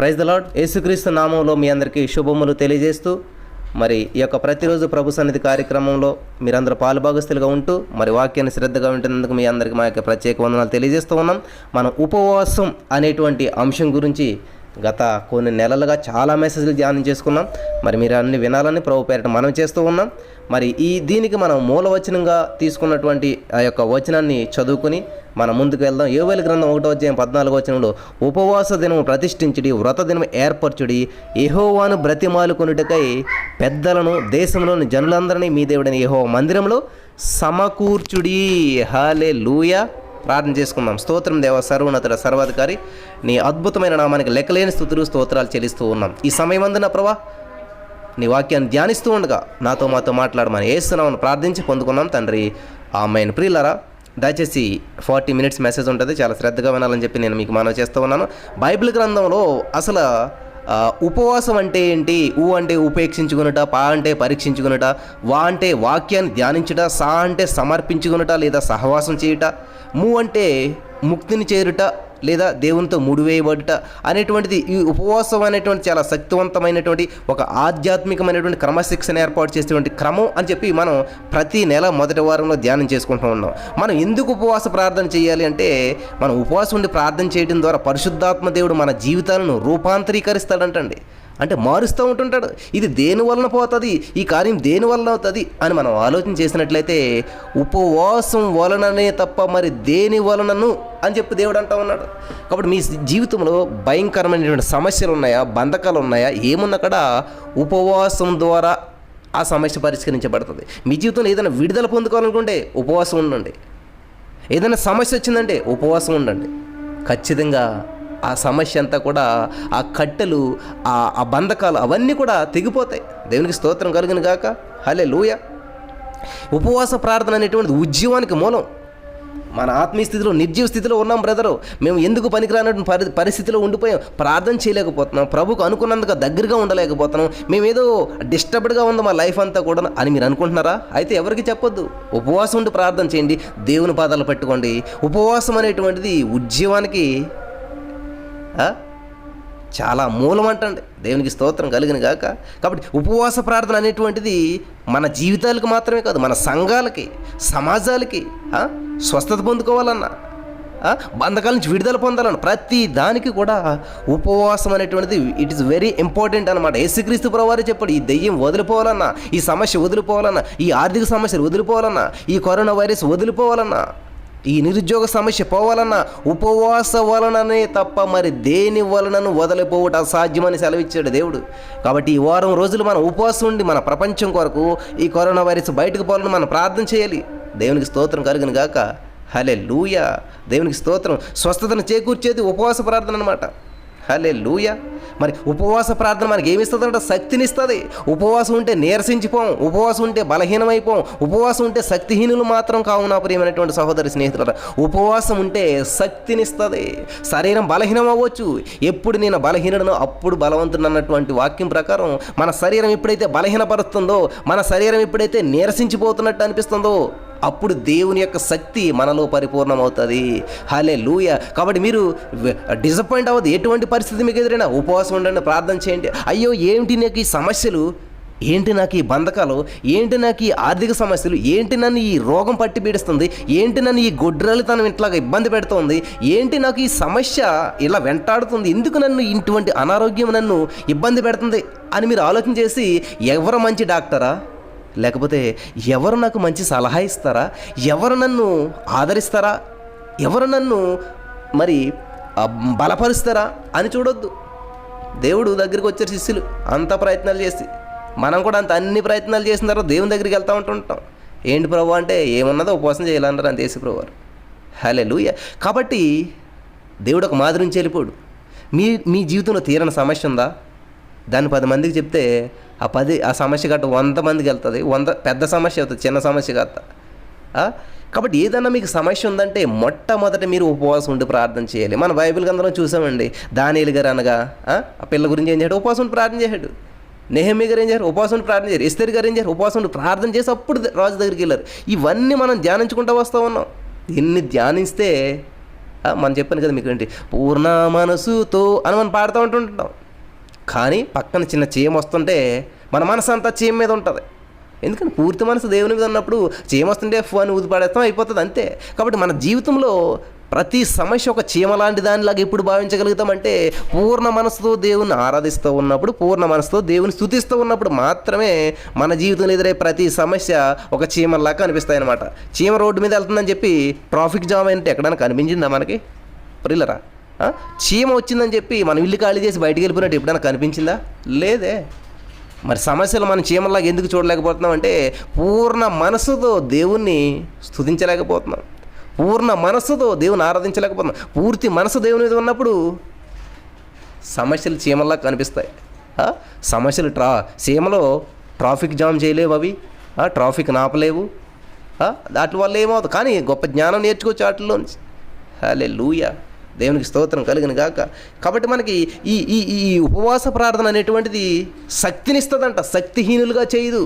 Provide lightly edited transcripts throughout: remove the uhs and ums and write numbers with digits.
Praise the lord. యేసుక్రీస్తు నామంలో మీ అందరికీ శుభములు తెలియజేస్తూ మరి ఈ యొక్క ప్రతిరోజు ప్రభు సన్నిధి కార్యక్రమంలో మీరందరూ పాలుభాగస్తులుగా ఉంటూ మరి వాక్యాన్ని శ్రద్ధగా ఉంటున్నందుకు మీ అందరికీ మా యొక్క ప్రత్యేక వందనాలు తెలియజేస్తూ ఉన్నాం. మనం ఉపవాసం అనేటువంటి అంశం గురించి గత కొన్ని నెలలుగా చాలా మెసేజ్లు ధ్యానం చేసుకున్నాం. మరి మీరు అన్ని వినాలని ప్రభు పేరిట మనం చేస్తూ ఉన్నాం. మరి దీనికి మనం మూలవచనంగా తీసుకున్నటువంటి ఆ యొక్క వచనాన్ని చదువుకుని మనం ముందుకు వెళ్దాం. యోవేలు గ్రంథం 1:14 ఉపవాస దినము ప్రతిష్ఠించుడి, వ్రత దినం ఏర్పరచుడి, యెహోవాను బ్రతిమాలుకొనుటకై పెద్దలను దేశంలోని జనులందరినీ మీ దేవుడైన యెహోవా మందిరంలో సమకూర్చుడి. హల్లెలూయా. ప్రార్థన చేసుకుందాం. స్తోత్రం దేవ, సర్వోన్నతుడ, సర్వాధికారి, నీ అద్భుతమైన నామానికి లెక్కలేని స్తుతులు స్తోత్రాలు చెల్లిస్తూ ఉన్నాం. ఈ సమయం అందున ప్రభా నీ వాక్యాన్ని ధ్యానిస్తూ ఉండగా మాతో మాట్లాడమని యేసునామమున ప్రార్థించి పొందుకున్నాం తండ్రి, ఆమేన్. ప్రియులారా, దయచేసి 40 minutes మెసేజ్ ఉంటుంది, చాలా శ్రద్ధగా వినాలని చెప్పి నేను మీకు మనవి చేస్తూ ఉన్నాను. బైబిల్ గ్రంథంలో అసలు ఉపవాసం అంటే ఏంటి? అంటే ఉపేక్షించుకునుట, పా అంటే పరీక్షించుకునుట, వా అంటే వాక్యాన్ని ధ్యానించుట, సా అంటే సమర్పించుకునుట లేదా సహవాసం చేయుట, అంటే ముక్తిని చేరుట లేదా దేవునితో ముడివేయబడుట అనేటువంటిది. ఈ ఉపవాసం అనేటువంటి చాలా శక్తివంతమైనటువంటి ఒక ఆధ్యాత్మికమైనటువంటి క్రమశిక్షణ ఏర్పాటు చేసేటువంటి క్రమం అని చెప్పి మనం ప్రతి నెల మొదటి వారంలో ధ్యానం చేసుకుంటూ ఉన్నాం. మనం ఎందుకు ఉపవాస ప్రార్థన చేయాలి అంటే, మనం ఉపవాసం ఉండి ప్రార్థన చేయడం ద్వారా పరిశుద్ధాత్మ దేవుడు మన జీవితాలను రూపాంతరీకరిస్తాడంటండి. అంటే మారుస్తూ ఉంటుంటాడు. ఇది దేని వలన పోతుంది, ఈ కార్యం దేని వలన అవుతుంది అని మనం ఆలోచన చేసినట్లయితే ఉపవాసం వలననే తప్ప మరి దేని వలనను అని చెప్పి దేవుడు అంటూ ఉన్నాడు. కాబట్టి మీ జీవితంలో భయంకరమైనటువంటి సమస్యలు ఉన్నాయా, బంధకాలు ఉన్నాయా, ఏమున్నా కూడా ఉపవాసం ద్వారా ఆ సమస్య పరిష్కరించబడుతుంది. మీ జీవితంలో ఏదైనా విడుదల పొందుకోవాలనుకుంటే ఉపవాసం ఉండండి. ఏదైనా సమస్య వచ్చిందంటే ఉపవాసం ఉండండి. ఖచ్చితంగా ఆ సమస్య అంతా కూడా, ఆ కట్టెలు, ఆ బంధకాలు అవన్నీ కూడా తెగిపోతాయి. దేవునికి స్తోత్రం కలుగును గాక. హల్లెలూయా. ఉపవాస ప్రార్థన అనేటువంటిది ఉద్యమానికి మూలం. మన ఆత్మీయ స్థితిలో, నిర్జీవ స్థితిలో ఉన్నాం బ్రదరు. మేము ఎందుకు పనికిరానటువంటి పరిస్థితిలో ఉండిపోయాం, ప్రార్థన చేయలేకపోతున్నాం, ప్రభుకు అనుకున్నందుకు దగ్గరగా ఉండలేకపోతున్నాం, మేమేదో డిస్టర్బ్డ్గా ఉంది మా లైఫ్ అంతా కూడా అని మీరు అనుకుంటున్నారా? అయితే ఎవరికి చెప్పొద్దు. ఉపవాసం ఉండి ప్రార్థన చేయండి, దేవుని పాదాలు పెట్టుకోండి. ఉపవాసం అనేటువంటిది ఉద్యమానికి చాలా మూలం అంటండి. దేవునికి స్తోత్రం కలిగిన గాక. కాబట్టి ఉపవాస ప్రార్థన అనేటువంటిది మన జీవితాలకు మాత్రమే కాదు, మన సంఘాలకి, సమాజాలకి స్వస్థత పొందుకోవాలన్నా, బంధకాల నుంచి విడుదల పొందాలన్న ప్రతి దానికి కూడా ఉపవాసం అనేటువంటిది ఇట్ ఈస్ వెరీ ఇంపార్టెంట్ అనమాట. యేసుక్రీస్తు ప్రభువారే చెప్పాడు, ఈ దెయ్యం వదిలిపోవాలన్నా, ఈ సమస్య వదిలిపోవాలన్నా, ఈ ఆర్థిక సమస్యలు వదిలిపోవాలన్నా, ఈ కరోనా వైరస్ వదిలిపోవాలన్నా, ఈ నిరుద్యోగ సమస్య పోవాలన్నా ఉపవాస వలననే తప్ప మరి దేని వలనను వదిలిపోవట అసాధ్యమని సెలవిచ్చాడు దేవుడు. కాబట్టి ఈ వారం రోజులు మనం ఉపవాసం ఉండి మన ప్రపంచం కొరకు ఈ కరోనా వైరస్ బయటకు పోవాలని మనం ప్రార్థన చేయాలి. దేవునికి స్తోత్రం కలుగును గాక. హల్లెలూయా. దేవునికి స్తోత్రం. స్వస్థతను చేకూర్చేది ఉపవాస ప్రార్థన అనమాట. హల్లెలూయా. మరి ఉపవాస ప్రార్థన మనకి ఏమి ఇస్తుందంటే శక్తినిస్తుంది. ఉపవాసం ఉంటే నీరసించిపోం, ఉపవాసం ఉంటే బలహీనమైపోం, ఉపవాసం ఉంటే శక్తిహీనులు మాత్రం కావు నా ప్రియమైనటువంటి సహోదరి స్నేహితులారా. ఉపవాసం ఉంటే శక్తినిస్తుంది. శరీరం బలహీనం అవ్వచ్చు, ఎప్పుడు నేను బలహీనుడనో అప్పుడు బలవంతుడు అన్నటువంటి వాక్యం ప్రకారం మన శరీరం ఎప్పుడైతే బలహీనపరుస్తుందో, మన శరీరం ఎప్పుడైతే నీరసించిపోతున్నట్టు అనిపిస్తుందో అప్పుడు దేవుని యొక్క శక్తి మనలో పరిపూర్ణమవుతుంది. హల్లెలూయా. కాబట్టి మీరు డిసప్పాయింట్ అవ్వదు. ఎటువంటి పరిస్థితి మీకు ఎదురైనా ఉపవాసం ఉండండి, ప్రార్థన చేయండి. అయ్యో ఏంటి నాకు ఈ సమస్యలు, ఏంటి నాకు ఈ బంధకాలు, ఏంటి నాకు ఈ ఆర్థిక సమస్యలు, ఏంటి నన్ను ఈ రోగం పట్టి పీడిస్తుంది, ఏంటి నన్ను ఈ గొడ్రాలితనం ఇట్లాగా ఇబ్బంది పెడుతుంది, ఏంటి నాకు ఈ సమస్య ఇలా వెంటాడుతుంది, ఎందుకు నన్ను ఇటువంటి అనారోగ్యం నన్ను ఇబ్బంది పెడుతుంది అని మీరు ఆలోచన చేసి ఎవరు మంచి డాక్టరా, లేకపోతే ఎవరు నాకు మంచి సలహా ఇస్తారా, ఎవరు నన్ను ఆదరిస్తారా, ఎవరు నన్ను మరి బలపరుస్తారా అని చూడొద్దు. దేవుడు దగ్గరికి వచ్చారు శిష్యులు అంత ప్రయత్నాలు చేసి, మనం కూడా అన్ని ప్రయత్నాలు చేసిన తర్వాత దేవుని దగ్గరికి వెళ్తూ ఉంటుంటాం. ఏంటి ప్రభు అంటే ఏమన్నదో ఉపవాసం చేయాలన్నారు అంత యేసు ప్రభు వారు. హల్లెలూయా. కాబట్టి దేవుడు ఒక మాదిరి నుంచి వెళ్ళిపోడు. మీ జీవితంలో తీరని సమస్య ఉందా, దాన్ని 10 మందికి చెప్తే ఆ సమస్య గట్ట 100 మందికి వెళ్తుంది. 100 పెద్ద సమస్య అవుతుంది, చిన్న సమస్య కాదు. కాబట్టి ఏదన్నా మీకు సమస్య ఉందంటే మొట్టమొదట మీరు ఉపవాసం ఉండి ప్రార్థన చేయాలి. మన బైబిల్ గ్రంథంలో చూసామండి, దానియేలు గారు అనగా ఆ పిల్ల గురించి ఏం చేశాడు, ఉపవాసం ఉండి ప్రార్థన చేశాడు. నెహెమ్యా గారు ఏం చేశారు, ఉపవాసం ఉండి ప్రార్థన చేశారు. ఎస్తేరు గారు ఏం చేశారు, ఉపవాసం ఉండి ప్రార్థన చేసి అప్పుడు రాజు దగ్గరికి వెళ్ళారు. ఇవన్నీ మనం ధ్యానించుకుంటూ వస్తూ ఉన్నాం. దీన్ని ధ్యానిస్తే మనం చెప్పాను కదా మీకు ఏంటి, పూర్ణ మనసుతో అని మనం పాడుతూ ఉంటుంటాం. కానీ పక్కన చిన్న చీమ వస్తుంటే మన మనసు అంతా చీమ మీద ఉంటుంది. ఎందుకంటే పూర్తి మనసు దేవుని మీద ఉన్నప్పుడు చీమ వస్తుంటే అని ఊది పాడేస్తాం, అయిపోతుంది అంతే. కాబట్టి మన జీవితంలో ప్రతి సమస్య ఒక చీమ లాంటి దానిలాగా ఎప్పుడు భావించగలుగుతామంటే పూర్ణ మనసుతో దేవుని ఆరాధిస్తూ ఉన్నప్పుడు, పూర్ణ మనసుతో దేవుని స్తుతిస్తూ ఉన్నప్పుడు మాత్రమే మన జీవితంలో ఎదురయ్యే ప్రతి సమస్య ఒక చీమలాగా అనిపిస్తాయి అన్నమాట. చీమ రోడ్డు మీద వెళ్తుందని చెప్పి ట్రాఫిక్ జామ్ అంటే ఎక్కడైనా కనిపించిందా మనకి? ప్రిల్లరా, చీమ వచ్చిందని చెప్పి మనం ఇల్లు ఖాళీ చేసి బయటికి వెళ్ళిపోయినట్టు ఎప్పుడైనా కనిపించిందా? లేదే. మరి సమస్యలు మనం చీమలాగా ఎందుకు చూడలేకపోతున్నాం అంటే పూర్ణ మనసుతో దేవుణ్ణి స్తుతించలేకపోతున్నాం, పూర్ణ మనస్సుతో దేవుని ఆరాధించలేకపోతున్నాం. పూర్తి మనసు దేవుని మీద ఉన్నప్పుడు సమస్యలు చీమల్లా కనిపిస్తాయి. సమస్యలు చీమలో ట్రాఫిక్ జామ్ చేయలేవు, అవి ట్రాఫిక్ నాపలేవు, వాటి వల్ల ఏమవుతుంది. కానీ గొప్ప జ్ఞానం నేర్చుకోవచ్చు వాటిలోంచి. హల్లెలూయా, దేవునికి స్తోత్రం కలిగిన గాక. కాబట్టి మనకి ఈ ఈ ఈ ఉపవాస ప్రార్థన అనేటువంటిది శక్తినిస్తుందంట, శక్తిహీనులుగా చేయదు.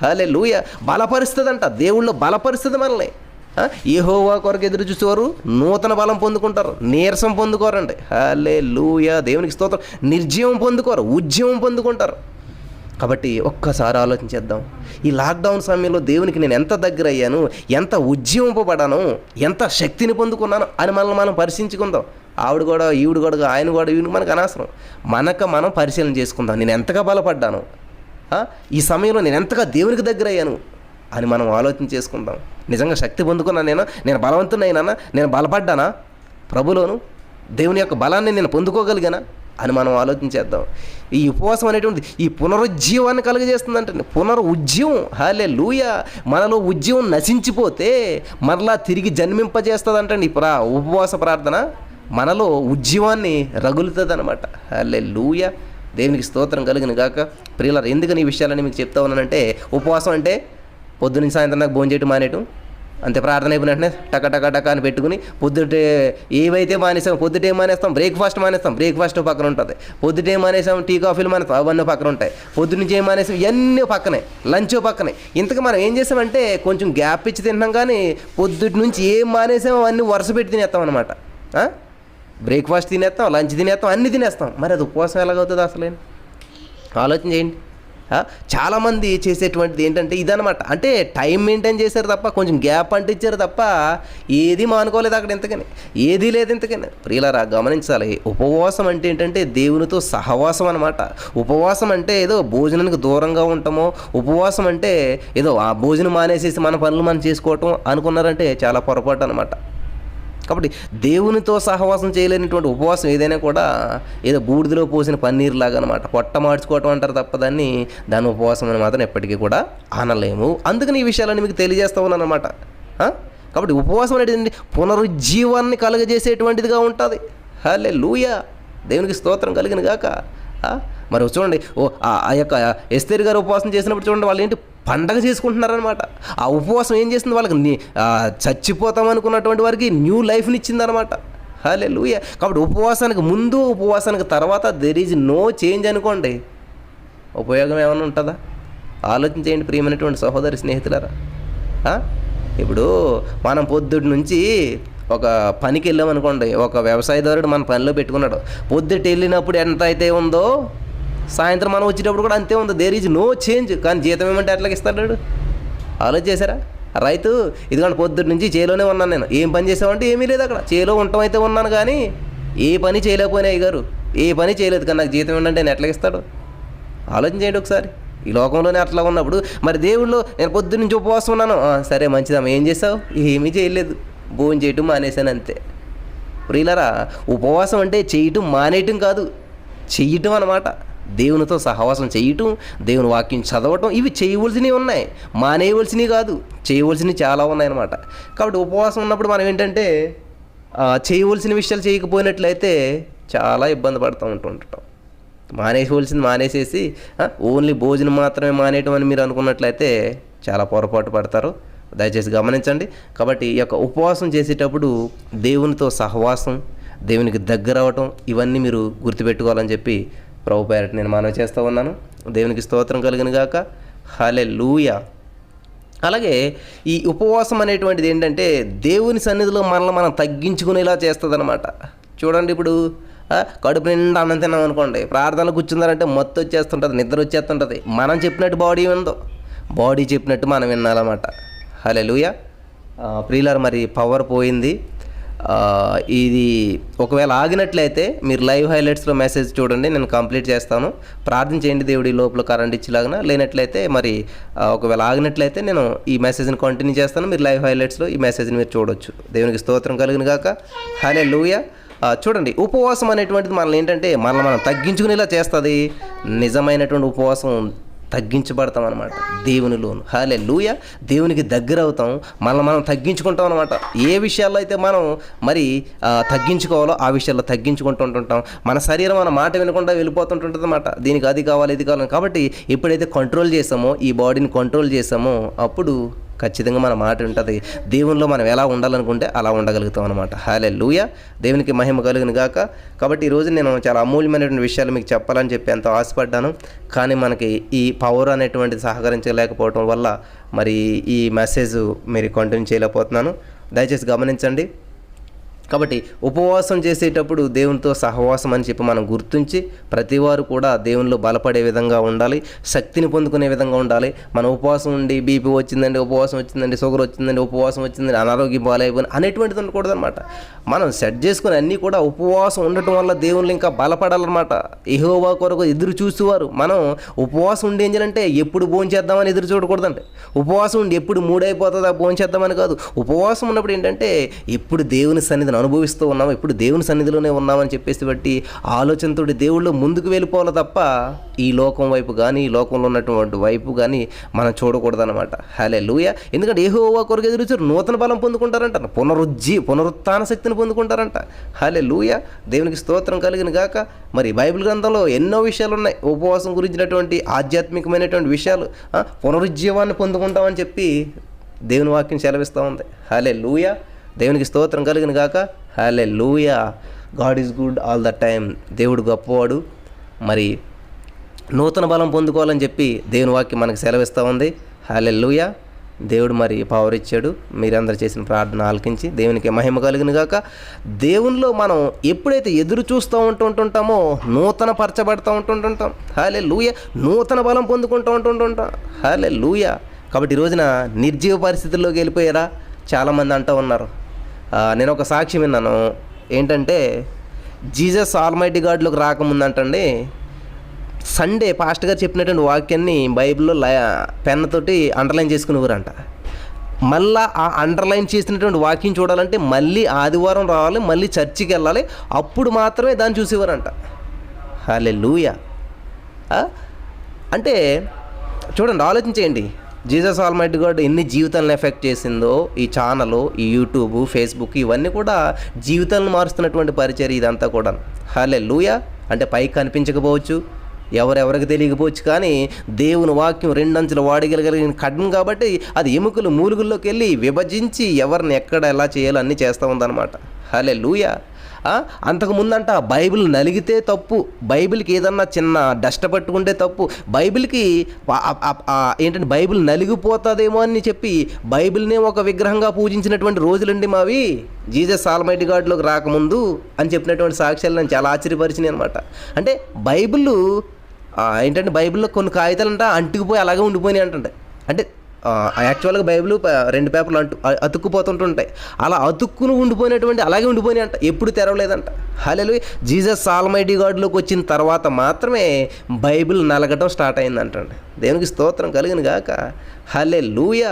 హల్లెలూయా, బలపరుస్తుందంట, దేవుళ్ళు బలపరుస్తుంది మనల్ని. యెహోవా కొరకు ఎదురు చూసేవారు నూతన బలం పొందుకుంటారు, నీరసం పొందుకోరండి. హల్లెలూయా, దేవునికి స్తోత్రం. నిర్జీవం పొందుకోరు, ఉద్యమం పొందుకుంటారు. కాబట్టి ఒక్కసారి ఆలోచించేద్దాం, ఈ లాక్డౌన్ సమయంలో దేవునికి నేను ఎంత దగ్గర అయ్యాను, ఎంత ఉజ్జీవింపబడాను, ఎంత శక్తిని పొందుకున్నాను అని మనల్ని మనం పరిశీలించుకుందాం. ఆవిడ కూడా ఈవిడ కూడా ఆయన కూడా ఈవిడ మనకు అనవసరం. మనం పరిశీలన చేసుకుందాం. నేను ఎంతగా బలపడ్డాను, ఈ సమయంలో నేను ఎంతగా దేవునికి దగ్గర అయ్యాను అని మనం ఆలోచన చేసుకుందాం. నిజంగా శక్తి పొందుకున్నాను నేను బలవంతునైనా, నేను బలపడ్డానా ప్రభులోను, దేవుని యొక్క బలాన్ని నేను పొందుకోగలిగానా అని మనం ఆలోచించేద్దాం. ఈ ఉపవాసం అనేటువంటి ఈ పునరుజ్జీవాన్ని కలుగజేస్తుందంటే, పునరుజ్జీవం. హల్లెలూయా, మనలో ఉజ్జీవం నశించిపోతే మరలా తిరిగి జన్మింపజేస్తుందంటండి ఉపవాస ప్రార్థన. మనలో ఉజ్జీవాన్ని రగులుతుంది అనమాట. హల్లెలూయా, దేవునికి స్తోత్రం కలిగిన గాక. ప్రియులారా, ఎందుకని ఈ విషయాలని మీకు చెప్తా ఉన్నానంటే, ఉపవాసం అంటే పొద్దున్న సాయంత్రం దాకా భోజనం చేయటం మానేయటం అంతే. ప్రార్థన అయిపోయిన వెంటనే టక అని పెట్టుకుని పొద్దుటే ఏవైతే మానేసాం, పొద్దుటే మానేస్తాం, బ్రేక్ఫాస్ట్ మానేస్తాం, బ్రేక్ఫాస్ట్ పక్కన ఉంటుంది. పొద్దుటే మానేసాం, టీ కాఫీలు మానేస్తాం, అవన్నీ పక్కన ఉంటాయి. పొద్దున్నుంచి ఏం మానేసాం, ఇవన్నీ పక్కనే, లంచ్ పక్కనే. ఇంతకు మనం ఏం చేసామంటే కొంచెం గ్యాప్ ఇచ్చి తింటాం, కానీ పొద్దుటి నుంచి ఏం మానేసామో అవన్నీ వరుస పెట్టి తినేస్తాం అనమాట. బ్రేక్ఫాస్ట్ తినేస్తాం, లంచ్ తినేస్తాం, అన్నీ తినేస్తాం. మరి అది ఉపవాసం ఎలాగవుతుంది అసలే? ఆలోచన చేయండి. చాలామంది చేసేటువంటిది ఏంటంటే ఇదనమాట. అంటే టైం మెయింటైన్ చేశారు తప్ప, కొంచెం గ్యాప్ అంటించారు తప్ప ఏది మానుకోలేదు అక్కడ, ఇంతకని ఏదీ లేదు ఇంతకని. ప్రియులారా, గమనించాలి. ఉపవాసం అంటే ఏంటంటే దేవునితో సహవాసం అనమాట. ఉపవాసం అంటే ఏదో భోజనానికి దూరంగా ఉంటామో, ఉపవాసం అంటే ఏదో ఆ భోజనం మానేసేసి మన పనులు మనం చేసుకోవటం అనుకున్నారంటే చాలా పొరపాటు అనమాట. కాబట్టి దేవునితో సహవాసం చేయలేనటువంటి ఉపవాసం ఏదైనా కూడా ఏదో బూడిదలో పోసిన పన్నీర్ లాగా అనమాట. పొట్ట మార్చుకోవటం అంటారు తప్ప దాని ఉపవాసం అని మాత్రం ఎప్పటికీ కూడా అనలేము. అందుకని ఈ విషయాలని మీకు తెలియజేస్తూ ఉన్నాను అనమాట. కాబట్టి ఉపవాసం అనేది పునరుజ్జీవాన్ని కలుగజేసేటువంటిదిగా ఉంటుంది. హల్లెలూయా, దేవునికి స్తోత్రం కలిగిన గాక. మరి చూడండి, ఆ యొక్క ఎస్తేరు గారు ఉపవాసం చేసినప్పుడు చూడండి, వాళ్ళు ఏంటి పండగ చేసుకుంటున్నారనమాట. ఆ ఉపవాసం ఏం చేస్తుంది, వాళ్ళకి చచ్చిపోతాం అనుకున్నటువంటి వారికి న్యూ లైఫ్ని ఇచ్చిందనమాట. హల్లెలూయా. కాబట్టి ఉపవాసానికి ముందు, ఉపవాసానికి తర్వాత దెర్ ఈజ్ నో చేంజ్ అనుకోండి. ఉపయోగం ఏమైనా ఉంటుందా? ఆలోచించేయండి ప్రియమైనటువంటి సహోదరి స్నేహితులారా. ఇప్పుడు మనం పొద్దుటి నుంచి ఒక పనికి వెళ్ళామనుకోండి, ఒక వ్యవసాయదారుడు మన పనిలో పెట్టుకున్నాడు. పొద్దుట వెళ్ళినప్పుడు ఎంత అయితే ఉందో సాయంత్రం మనం వచ్చేటప్పుడు కూడా అంతే ఉంది. There is no change. కానీ జీతం ఏమంటే ఎట్లాగ ఇస్తాడు? ఆలోచించారా? రైతు ఇదిగోండి పొద్దుటి నుంచి చేలోనే ఉన్నాను నేను. ఏం పని చేసామంటే ఏమీ లేదు అక్కడ. చేలో ఉండటం అయితే ఉన్నాను, కానీ ఏ పని చేయలేకపోయినా అయ్యగారు, ఏ పని చేయలేదు, కానీ నాకు జీతం ఏంటంటే నేను ఎట్లా ఇస్తాడు? ఆలోచించేయండి ఒకసారి. ఈ లోకంలోనే అట్లా ఉన్నప్పుడు మరి దేవుళ్ళు నేను పొద్దున్న నుంచి ఉపవాసం ఉన్నాను, సరే మంచిదమ్మా, ఏం చేసావు? ఏమీ చేయలేదు, భోజనం చేయటం మానేశాను అంతే. ప్రియులారా, ఉపవాసం అంటే చేయటం మానేయటం కాదు, చెయ్యటం అన్నమాట. దేవునితో సహవాసం చేయటం, దేవుని వాక్యం చదవటం, ఇవి చేయవలసినవి ఉన్నాయి, మానేయవలసినవి కాదు, చేయవలసినవి చాలా ఉన్నాయన్నమాట. కాబట్టి ఉపవాసం ఉన్నప్పుడు మనం ఏంటంటే చేయవలసిన విషయాలు చేయకపోయినట్లయితే చాలా ఇబ్బంది పడుతూ ఉంటుంటాం. మానేయవలసింది మానేసేసి ఓన్లీ భోజనం మాత్రమే మానేయటం అని మీరు అనుకున్నట్లయితే చాలా పొరపాటు పడతారు. దయచేసి గమనించండి. కాబట్టి ఈ యొక్క ఉపవాసం చేసేటప్పుడు దేవునితో సహవాసం, దేవునికి దగ్గర అవటం, ఇవన్నీ మీరు గుర్తుపెట్టుకోవాలని చెప్పి ప్రభు పేరట నేను మనవి చేస్తూ ఉన్నాను. దేవునికి స్తోత్రం కలిగిన గాక. హల్లెలూయా. అలాగే ఈ ఉపవాసం అనేటువంటిది ఏంటంటే దేవుని సన్నిధిలో మనల్ని మనం తగ్గించుకునేలా చేస్తుంది అనమాట. చూడండి, ఇప్పుడు కడుపు నిండా అన్నం తిన్నాం అనుకోండి, ప్రార్థనలు కూర్చున్నారంటే మత్తు వచ్చేస్తుంటుంది, నిద్ర వచ్చేస్తుంటుంది. మనం చెప్పినట్టు బాడీ విందో, బాడీ చెప్పినట్టు మనం వినాలన్నమాట. హల్లెలూయా. ప్రియులారా, మరి పవర్ పోయింది. ఇది ఒకవేళ ఆగినట్లయితే మీరు లైవ్ హైలైట్స్లో మెసేజ్ చూడండి, నేను కంప్లీట్ చేస్తాను. ప్రార్థన చేయండి దేవుడి లోపల కరెంట్ ఇచ్చేలాగా. లేనట్లయితే మరి ఒకవేళ ఆగినట్లయితే నేను ఈ మెసేజ్ని కంటిన్యూ చేస్తాను. మీరు లైవ్ హైలైట్స్లో ఈ మెసేజ్ని మీరు చూడొచ్చు. దేవునికి స్తోత్రం కలుగును గాక. హల్లెలూయా. చూడండి, ఉపవాసం అనేటువంటిది మనల్ని ఏంటంటే మనం తగ్గించుకునేలా చేస్తుంది. నిజమైనటువంటి ఉపవాసం తగ్గించబడతాం అనమాట దేవునిలోను. హల్లెలూయా. దేవునికి దగ్గర అవుతాం, మనం తగ్గించుకుంటాం అనమాట. ఏ విషయాల్లో అయితే మనం మరి తగ్గించుకోవాలో ఆ విషయాల్లో తగ్గించుకుంటుంటాం. మన శరీరం మన మాట వినకుండా వెళ్ళిపోతుంటుంది అనమాట. దీనికి అది కావాలి ఇది కావాలి. కాబట్టి ఎప్పుడైతే కంట్రోల్ చేసామో, ఈ బాడీని కంట్రోల్ చేసామో, అప్పుడు ఖచ్చితంగా మన మాట ఉంటుంది. దేవునిలో మనం ఎలా ఉండాలనుకుంటే అలా ఉండగలుగుతాం అనమాట. హల్లెలూయా. దేవునికి మహిమ కలుగును గాక. కాబట్టి ఈరోజు నేను చాలా అమూల్యమైనటువంటి విషయాలు మీకు చెప్పాలని చెప్పి ఎంతో ఆశపడ్డాను. కానీ మనకి ఈ పవర్ అనేటువంటిది సహకరించలేకపోవడం వల్ల మరి ఈ మెసేజ్ మీరు కంటిన్యూ చేయలేకపోతున్నాను. దయచేసి గమనించండి. కాబట్టి ఉపవాసం చేసేటప్పుడు దేవునితో సహవాసం అని చెప్పి మనం గుర్తించి ప్రతివారు కూడా దేవునిలో బలపడే విధంగా ఉండాలి, శక్తిని పొందుకునే విధంగా ఉండాలి. మన ఉపవాసం ఉండి బీపీ వచ్చిందండి, ఉపవాసం వచ్చిందండి, షుగర్ వచ్చిందండి, ఉపవాసం వచ్చిందండి, అనారోగ్యం బాగాలైపోయింది అనేటువంటిది ఉండకూడదు అనమాట. మనం సెట్ చేసుకుని అన్నీ కూడా ఉపవాసం ఉండటం వల్ల దేవుళ్ళు ఇంకా బలపడాలన్నమాట. యెహోవా కొరకు ఎదురు చూసేవారు. మనం ఉపవాసం ఉండి ఏం చేయాలంటే ఎప్పుడు భోజనం చేద్దామని ఎదురు చూడకూడదండి. ఉపవాసం ఉండి ఎప్పుడు మూడైపోతుందా భోజనం చేద్దామని కాదు. ఉపవాసం ఉన్నప్పుడు ఏంటంటే ఎప్పుడు దేవుని సన్నిధిని అనుభవిస్తూ ఉన్నాము, ఇప్పుడు దేవుని సన్నిధిలోనే ఉన్నామని చెప్పేసి బట్టి ఆలోచనతో దేవుళ్ళు ముందుకు వెళ్ళిపోవాలి తప్ప ఈ లోకం వైపు కానీ ఈ లోకంలో ఉన్నటువంటి వైపు కానీ మనం చూడకూడదన్నమాట. హల్లెలూయా. ఎందుకంటే యెహోవా కొరకు ఎదురు చూసి నూతన బలం పొందుకుంటారంట, పునరుత్థాన శక్తిని పొందుకుంటారంట. హల్లెలూయా. దేవునికి స్తోత్రం కలిగిన గాక. మరి బైబిల్ గ్రంథంలో ఎన్నో విషయాలు ఉన్నాయి ఉపవాసం గురించినటువంటి ఆధ్యాత్మికమైనటువంటి విషయాలు. పునరుజ్జీవాన్ని పొందుకుంటామని చెప్పి దేవుని వాక్యం సెలవిస్తూ ఉంది. హల్లెలూయా. దేవునికి స్తోత్రం కలిగిన గాక. Hallelujah. God is good all the time. దేవుడు గొప్పవాడు. మరి నూతన బలం పొందుకోవాలని చెప్పి దేవుని వాక్యం మనకు సెలవిస్తూ ఉంది. హల్లెలూయా. దేవుడు మరి పవర్ ఇచ్చాడు. మీరందరూ చేసిన ప్రార్థన ఆలకించి దేవునికి మహిమ కలిగిన గాక. దేవునిలో మనం ఎప్పుడైతే ఎదురు చూస్తూ ఉంటుంటామో నూతన పరచబడుతూ ఉంటుంటాం. హల్లెలూయా. నూతన బలం పొందుకుంటూ ఉంటుంటాం. హల్లెలూయా. కాబట్టి ఈ రోజున నిర్జీవ పరిస్థితుల్లోకి వెళ్ళిపోయారా చాలామంది అంటూ ఉన్నారు. నేను ఒక సాక్ష్యం విన్నాను. ఏంటంటే జీసస్ ఆల్మైటీ గాడ్లోకి రాకముందంటండి సండే పాస్టర్ గారు చెప్పినటువంటి వాక్యాన్ని బైబిల్లో పెన్నతోటి అండర్లైన్ చేసుకునేవారంట. మళ్ళీ ఆ అండర్లైన్ చేసినటువంటి వాక్యం చూడాలంటే మళ్ళీ ఆదివారం రావాలి, మళ్ళీ చర్చికి వెళ్ళాలి, అప్పుడు మాత్రమే దాన్ని చూసేవారంట. హల్లెలూయా. అంటే చూడండి, ఆలోచించేయండి. జీసస్ ఆల్మైటీ గాడ్ ఎన్ని జీవితాలను ఎఫెక్ట్ చేసిందో ఈ ఛానల్, ఈ యూట్యూబ్, ఫేస్బుక్ ఇవన్నీ కూడా జీవితాలను మారుస్తున్నటువంటి పరిచర్య ఇదంతా కూడా. హల్లెలూయా. అంటే పైకి కనిపించకపోవచ్చు, ఎవరెవరికి తెలియకపోవచ్చు, కానీ దేవుని వాక్యం రెండంచులు వాడగలిగిన ఖడ్గం కాబట్టి అది ఎముకలు మూలుగుల్లోకి వెళ్ళి విభజించి ఎవరిని ఎక్కడ ఎలా చేయాలో అన్నీ చేస్తూ ఉందన్నమాట. హల్లెలూయా. అంతకుముందంట బైబిల్ నలిగితే తప్పు, బైబిల్కి ఏదన్నా చిన్న డస్ట్ పట్టుకుంటే తప్పు, బైబిల్కి ఏంటంటే బైబిల్ నలిగిపోతుందేమో అని చెప్పి బైబిల్నే ఒక విగ్రహంగా పూజించినటువంటి రోజులండి మావి జీసస్ ఆల్మైటీ గాడ్లోకి రాకముందు అని చెప్పినటువంటి సాక్ష్యాలు నేను చాలా ఆశ్చర్యపరిచినాయి అనమాట. అంటే బైబిల్ ఏంటంటే బైబిల్లో కొన్ని కాగితాలు అంట అంటుకుపోయి అలాగే ఉండిపోయినాయి అంటుంటాయి. అంటే యాక్చువల్గా బైబిల్ 2 పేపర్లు అతుక్కుపోతుంటుంటాయి, అలా అతుక్కుని ఉండిపోయినటువంటి అలాగే ఉండిపోయినాయి అంట, ఎప్పుడు తెరవలేదంట. హల్లెలూయా. జీసస్ ఆల్మైటీ గాడ్లోకి వచ్చిన తర్వాత మాత్రమే బైబిల్ నలగటం స్టార్ట్ అయిందంటండి. దేవునికి స్తోత్రం కలిగిన గాక. హల్లెలూయా.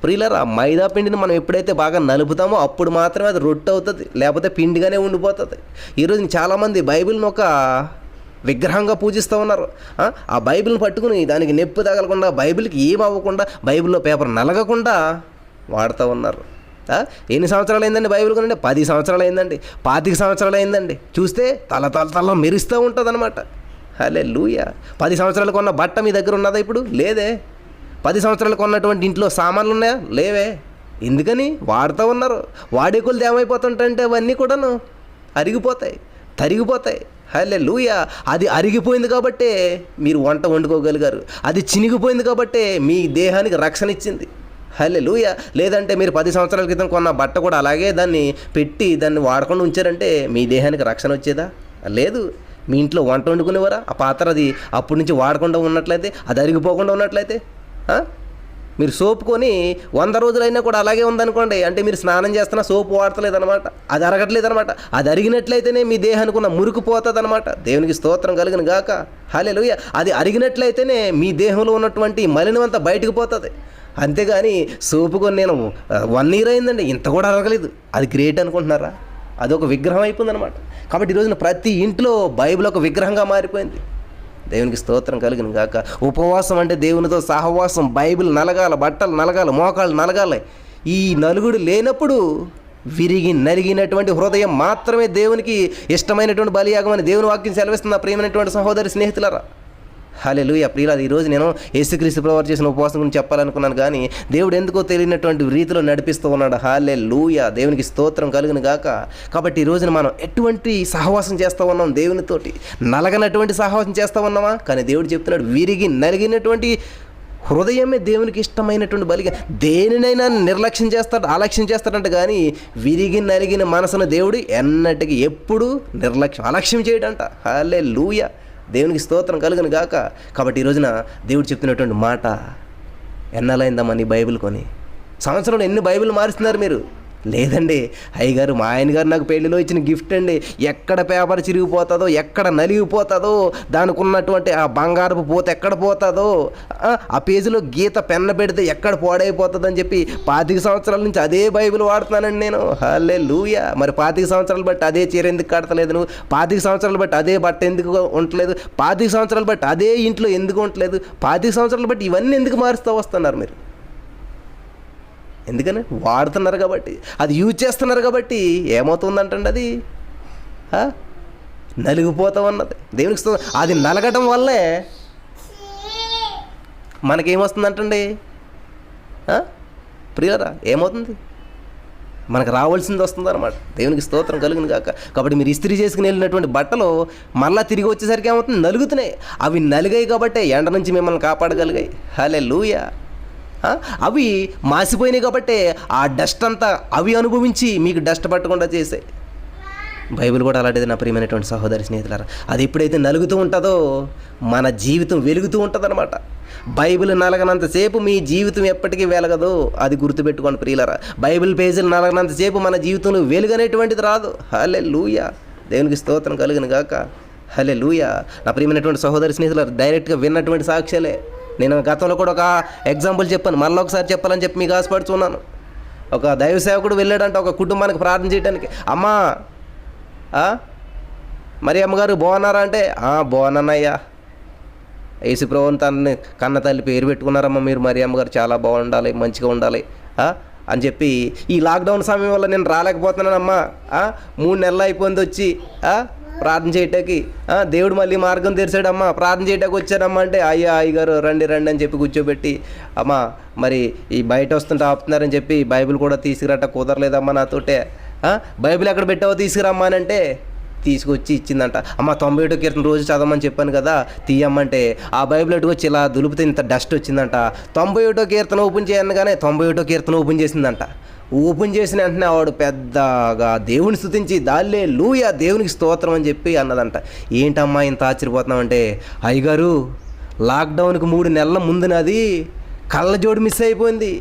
ప్రియులారా, మైదా పిండిని మనం ఎప్పుడైతే బాగా నలుపుతామో అప్పుడు మాత్రమే అది రొట్టె అవుతుంది, లేకపోతే పిండిగానే ఉండిపోతుంది. ఈరోజు చాలామంది బైబిల్ని ఒక విగ్రహంగా పూజిస్తూ ఉన్నారు. ఆ బైబిల్ని పట్టుకుని దానికి నొప్పి తగలకుండా, బైబిల్కి ఏం అవ్వకుండా, బైబిల్లో పేపర్ నలగకుండా వాడుతూ ఉన్నారు. ఎన్ని సంవత్సరాలు అయిందండి బైబిల్ కొనండి? 10 సంవత్సరాలు అయిందండి, 25 సంవత్సరాలు అయిందండి. చూస్తే తల మెరుస్తూ ఉంటుంది అనమాట. హల్లెలూయా. 10 సంవత్సరాలు కొన్న బట్ట మీ దగ్గర ఉన్నదా ఇప్పుడు? లేదే. 10 సంవత్సరాలు కొన్నటువంటి ఇంట్లో సామాన్లు ఉన్నాయా? లేవే. ఎందుకని? వాడుతూ ఉన్నారు. వాడే కొలది ఏమైపోతుంటే అవన్నీ కూడాను అరిగిపోతాయి, తరిగిపోతాయి. హల్లెలూయా. అది అరిగిపోయింది కాబట్టే మీరు వంట వండుకోగలిగారు, అది చినిగిపోయింది కాబట్టే మీ దేహానికి రక్షణ ఇచ్చింది. హల్లెలూయా. లేదంటే మీరు 10 సంవత్సరాల క్రితం కొన్న బట్ట కూడా అలాగే దాన్ని పెట్టి దాన్ని వాడకుండా ఉంచారంటే మీ దేహానికి రక్షణ వచ్చేదా? లేదు. మీ ఇంట్లో వంట వండుకునేవారా? ఆ పాత్ర అది అప్పటి నుంచి వాడకుండా ఉన్నట్లయితే, అది అరిగిపోకుండా ఉన్నట్లయితే, మీరు సోపు కొని 100 రోజులైనా కూడా అలాగే ఉందనుకోండి, అంటే మీరు స్నానం చేస్తున్నా సోపు వాడతలేదనమాట, అది అరగట్లేదనమాట. అది అరిగినట్లయితేనే మీ దేహానికి ఉన్న మురికి పోతుంది అనమాట. దేవునికి స్తోత్రం కలుగును గాక. హల్లెలూయా. అది అరిగినట్లయితేనే మీ దేహంలో ఉన్నటువంటి మలినమంతా బయటకు పోతుంది. అంతేగాని సోపు కొని నేను 1 year అయిందండి, ఇంత కూడా అరగలేదు, అది గ్రేట్ అనుకుంటున్నారా? అదొక విగ్రహం అయిపోయిందనమాట. కాబట్టి ఈరోజున ప్రతి ఇంట్లో బైబిల్ ఒక విగ్రహంగా మారిపోయింది. దేవునికి స్తోత్రం కలిగిన గాక. ఉపవాసం అంటే దేవునితో సహవాసం, బైబిల్ నలగాల, బట్టలు నలగాల, మోకాళ్ళు నలగాలి. ఈ నలుగుడు లేనప్పుడు విరిగి నలిగినటువంటి హృదయం మాత్రమే దేవునికి ఇష్టమైనటువంటి బలియాగం అని దేవుని వాక్యం సెలవిస్తుంది. నా ప్రియమైనటువంటి సహోదరి స్నేహితులారా, హల్లెలూయా. ప్రియులారా, ఈరోజు నేను యేసుక్రీస్తు ప్రభువు చేసిన ఉపవాసం గురించి చెప్పాలనుకున్నాను, కానీ దేవుడు ఎందుకో తెలియనటువంటి రీతిలో నడిపిస్తూ ఉన్నాడు. హల్లెలూయా. దేవునికి స్తోత్రం కలుగును గాక. కాబట్టి ఈ రోజున మనం ఎటువంటి సహవాసం చేస్తూ ఉన్నాం? దేవునితోటి నలగనటువంటి సహవాసం చేస్తూ ఉన్నామా? కానీ దేవుడు చెప్తున్నాడు, విరిగి నలిగినటువంటి హృదయమే దేవునికి ఇష్టమైనటువంటి బలిగా. దేనినైనా నిర్లక్ష్యం చేస్తాడు, అలక్ష్యం చేస్తాడంట, కానీ విరిగి నలిగిన మనసును దేవుడు ఎన్నటికి ఎప్పుడు అలక్ష్యం చేయడంట. హల్లెలూయా. దేవునికి స్తోత్రం కలుగును గాక. కాబట్టి ఈ రోజున దేవుడు చెప్తున్నటువంటి మాట, ఎన్నాలైందమ్మా నీ బైబిల్ కొని? సంవత్సరంలో ఎన్ని బైబిల్ మారుస్తున్నారు మీరు? లేదండి అయ్యగారు, మా ఆయన గారు నాకు పెళ్లిలో ఇచ్చిన గిఫ్ట్ అండి, ఎక్కడ పేపర్ చిరిగిపోతుందో, ఎక్కడ నలిగిపోతుందో, దానికి ఉన్నటువంటి ఆ బంగారపు పూత ఎక్కడ పోతుందో, ఆ పేజీలో గీత పెన్న పెడితే ఎక్కడ పాడైపోతుందని చెప్పి 25 సంవత్సరాల నుంచి అదే బైబిల్ వాడుతున్నానండి నేను. హల్లెలూయా. మరి 25 సంవత్సరాలు బట్టి అదే చీర ఎందుకు కడతలేదు నువ్వు? 25 సంవత్సరాలు బట్టి అదే బట్ట ఎందుకు ఉండలేదు? 25 సంవత్సరాలు బట్టి అదే ఇంట్లో ఎందుకు ఉండలేదు? 25 సంవత్సరాలు బట్టి ఇవన్నీ ఎందుకు మారుస్తూ వస్తున్నారు మీరు? ఎందుకని? వాడుతున్నారు కాబట్టి, అది యూజ్ చేస్తున్నారు కాబట్టి ఏమవుతుందంటండి, అది నలిగిపోతూ ఉన్నది. దేవునికి అది నలగటం వల్లే మనకేమొస్తుందంటండి ప్రియులరా? ఏమవుతుంది? మనకు రావాల్సింది వస్తుంది అనమాట. దేవునికి స్తోత్రం కలుగును గాక. కాబట్టి మీరు ఇస్త్రీ చేసుకుని వెళ్ళినటువంటి బట్టలు మళ్ళీ తిరిగి వచ్చేసరికి ఏమవుతుంది? నలుగుతున్నాయి. అవి నలిగాయి కాబట్టి ఎండ నుంచి మిమ్మల్ని కాపాడగలిగాయి. హల్లెలూయా. అవి మాసిపోయినాయి కాబట్టి ఆ డస్ట్ అంతా అవి అనుభవించి మీకు డస్ట్ పట్టకుండా చేసాయి. బైబిల్ కూడా అలాంటిది నా ప్రియమైనటువంటి సహోదరి స్నేహితులారా. అది ఎప్పుడైతే నలుగుతూ ఉంటుందో మన జీవితం వెలుగుతూ ఉంటుందన్నమాట. బైబిల్ నలగనంతసేపు మీ జీవితం ఎప్పటికీ వెలగదు, అది గుర్తుపెట్టుకోండి ప్రియులారా. బైబిల్ పేజీలు నలగనంతసేపు మన జీవితంలో వెలుగనేటువంటిది రాదు. హల్లెలూయా. దేవునికి స్తోత్రం కలుగును గాక. హల్లెలూయా. నా ప్రియమైనటువంటి సహోదరి స్నేహితులారా, డైరెక్ట్గా విన్నటువంటి సాక్ష్యాలే. నేను గతంలో కూడా ఒక ఎగ్జాంపుల్ చెప్పాను, మళ్ళీ ఒకసారి చెప్పాలని చెప్పి మీకు ఆశపడుతున్నాను. ఒక దైవ సేవకుడు వెళ్ళాడంట ఒక కుటుంబానికి ప్రార్థన చేయడానికి. అమ్మా మరి అమ్మగారు బాగున్నారా అంటే, బాగున్నానయ్యా, యేసుప్రభువుని తనని కన్న తల్లి పేరు పెట్టుకున్నారమ్మా మీరు, మరి అమ్మగారు చాలా బాగుండాలి, మంచిగా ఉండాలి అని చెప్పి, ఈ లాక్డౌన్ సమయం వల్ల నేను రాలేకపోతున్నానమ్మా, 3 నెలలు అయిపోయింది వచ్చి ప్రార్థన చేయటానికి, దేవుడు మళ్ళీ మార్గం తెరిచాడమ్మా, ప్రార్థన చేయటానికి వచ్చానమ్మా అంటే, అయ్యగారు రండి రండి అని చెప్పి కూర్చోబెట్టి, అమ్మా మరి ఈ బయట వస్తుంటే ఆపుతున్నారని చెప్పి బైబిల్ కూడా తీసుకురాట కుదరలేదమ్మా నాతోటే, బైబిల్ ఎక్కడ పెట్టావో తీసుకురమ్మా అని అంటే తీసుకొచ్చి ఇచ్చిందంట. అమ్మ 91వ కీర్తన రోజు చదవమని చెప్పాను కదా, తీయమ్మంటే ఆ బైబిల్ ఎటుకు వచ్చి ఇలా దులిపితే ఇంత డస్ట్ వచ్చిందంట. 91వ కీర్తన ఓపెన్ చేయగానే 91వ కీర్తన ఓపెన్ చేసిందంట. ఓపెన్ చేసిన వెంటనే ఆవిడ పెద్దగా దేవుని స్తుతించి హల్లెలూయా, దేవునికి స్తోత్రం అని చెప్పి అన్నదంట. ఏంటమ్మా ఇంత ఆశ్చర్యపోతున్నామంటే, అయ్యగారు లాక్డౌన్కి 3 నెలల ముందునది కళ్ళజోడు మిస్ అయిపోయింది,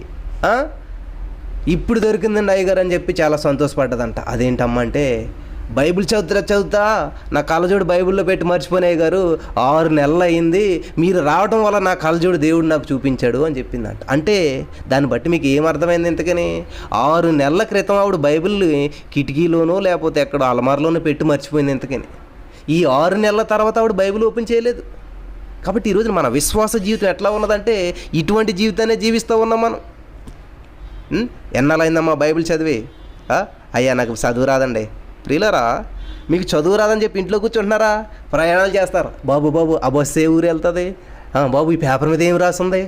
ఇప్పుడు దొరికిందండి అయ్యగారు అని చెప్పి చాలా సంతోషపడ్డదంట. అదేంటమ్మా అంటే, బైబిల్ చదువుతా నా కళ్ళజోడు బైబిల్లో పెట్టి మర్చిపోయినాయి గారు, 6 నెలలు అయింది, మీరు రావడం వల్ల నా కళ్ళజోడు దేవుడు నాకు చూపించాడు అని చెప్పిందంట. అంటే దాన్ని బట్టి మీకు ఏమర్థమైంది? ఇంతకని 6 నెలల క్రితం ఆవిడ బైబిల్ని కిటికీలోనో లేకపోతే ఎక్కడో అలమార్లోనో పెట్టి మర్చిపోయింది. ఇంతకని ఈ 6 నెలల తర్వాత ఆవిడ బైబిల్ ఓపెన్ చేయలేదు. కాబట్టి ఈరోజు మన విశ్వాస జీవితం ఎట్లా ఉన్నదంటే, ఇటువంటి జీవితాన్ని జీవిస్తూ ఉన్నాం మనం. ఎన్నాళ్ళైందమ్మా బైబిల్ చదివి? అయ్యా నాకు చదువు రాదండి. ప్రియులరా, మీకు చదువు రాదని చెప్పి ఇంట్లో కూర్చుంటున్నారా? ప్రయాణాలు చేస్తారు. బాబు ఆ బస్సు ఏ ఊరు వెళ్తుంది? బాబు ఈ పేపర్ మీద ఏం రాస్తుంది?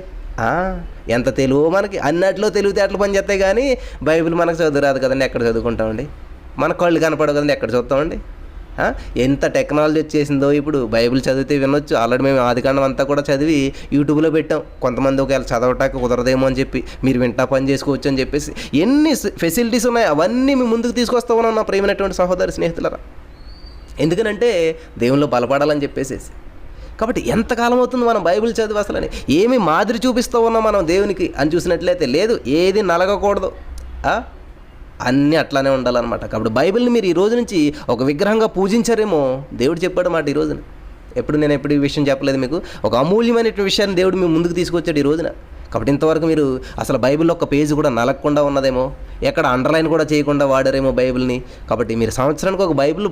ఎంత తెలుగు మనకి, అన్నట్లో తెలివితేటలు పని చేస్తాయి, కానీ బైబిల్ మనకు చదువు రాదు కదండి, ఎక్కడ చదువుకుంటామండి? మన కళ్ళు కనపడవు కదండి, ఎక్కడ చూస్తామండి? ఎంత టెక్నాలజీ వచ్చేసిందో ఇప్పుడు. బైబిల్ చదివితే వినొచ్చు. ఆల్రెడీ మేము ఆదికాండం అంతా కూడా చదివి యూట్యూబ్లో పెట్టాం. కొంతమంది ఒకవేళ చదవటానికి కుదరదేమో అని చెప్పి మీరు వింటా పని చేసుకోవచ్చు అని చెప్పేసి ఎన్ని ఫెసిలిటీస్ ఉన్నాయి అవన్నీ మేము ముందుకు తీసుకొస్తా ఉన్నాం నా ప్రియమైనటువంటి సహోదరి స్నేహితులరా. ఎందుకనంటే దేవునిలో బలపడాలని చెప్పేసి. కాబట్టి ఎంతకాలం అవుతుంది మనం బైబిల్ చదివి అసలని ఏమి మాదిరి చూపిస్తూ ఉన్నాం మనం దేవునికి అని చూసినట్లయితే లేదు, ఏది నలగకూడదు, అన్నీ అట్లానే ఉండాలన్నమాట. కాబట్టి బైబిల్ని మీరు ఈ రోజు నుంచి ఒక విగ్రహంగా పూజించారేమో దేవుడు చెప్పాడు మాట ఈ రోజున. ఎప్పుడు ఈ విషయం చెప్పలేదు మీకు. ఒక అమూల్యమైనటువంటి విషయాన్ని దేవుడు మేము ముందుకు తీసుకొచ్చాడు ఈ రోజున. కాబట్టి ఇంతవరకు మీరు అసలు బైబిల్లో ఒక పేజీ కూడా నలగకుండా ఉన్నదేమో, ఎక్కడ అండర్లైన్ కూడా చేయకుండా వాడారేమో బైబిల్ని. కాబట్టి మీరు సంవత్సరానికి ఒక బైబిల్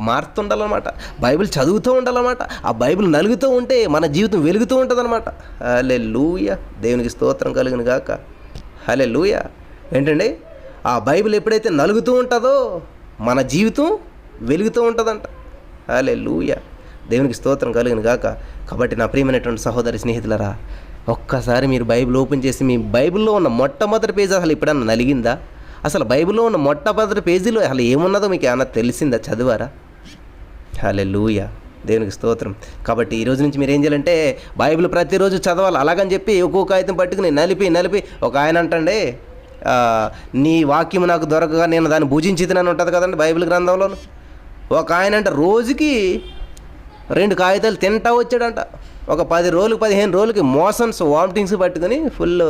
మారుతుండాలన్నమాట, బైబిల్ చదువుతూ ఉండాలన్నమాట. ఆ బైబిల్ నలుగుతూ ఉంటే మన జీవితం వెలుగుతూ ఉంటుందన్నమాట. హల్లెలూయా, దేవునికి స్తోత్రం కలుగును గాక. హల్లెలూయా. ఏంటండి, ఆ బైబిల్ ఎప్పుడైతే నలుగుతూ ఉంటుందో మన జీవితం వెలుగుతూ ఉంటుందంట. హల్లెలూయా, దేవునికి స్తోత్రం కలుగును గాక. కాబట్టి నా ప్రియమైనటువంటి సహోదరి స్నేహితులరా, ఒక్కసారి మీరు బైబిల్ ఓపెన్ చేసి మీ బైబిల్లో ఉన్న మొట్టమొదటి పేజీ అసలు ఎప్పుడన్నా నలిగిందా? అసలు బైబిల్లో ఉన్న మొట్టమొదటి పేజీలో అసలు ఏమున్నదో మీకు ఏమన్నా తెలిసిందా? చదివారా? హల్లెలూయా, దేవునికి స్తోత్రం. కాబట్టి ఈ రోజు నుంచి మీరు ఏం చేయాలంటే బైబిల్ ప్రతిరోజు చదవాలి. అలాగని చెప్పి ఒక్కొక్క కాగితం పట్టుకుని నలిపి ఒక ఆయన అంటండి, నీ వాక్యం నాకు దొరకగా నేను దాన్ని భుజించితినని ఉంటుంది కదండి బైబిల్ గ్రంథంలోను. ఒక ఆయన అంటే రోజుకి 2 కాగితాలు తింటా వచ్చాడంట. ఒక 10 రోజులు 15 రోజులకి మోషన్స్ వామిటింగ్స్ పట్టుకుని ఫుల్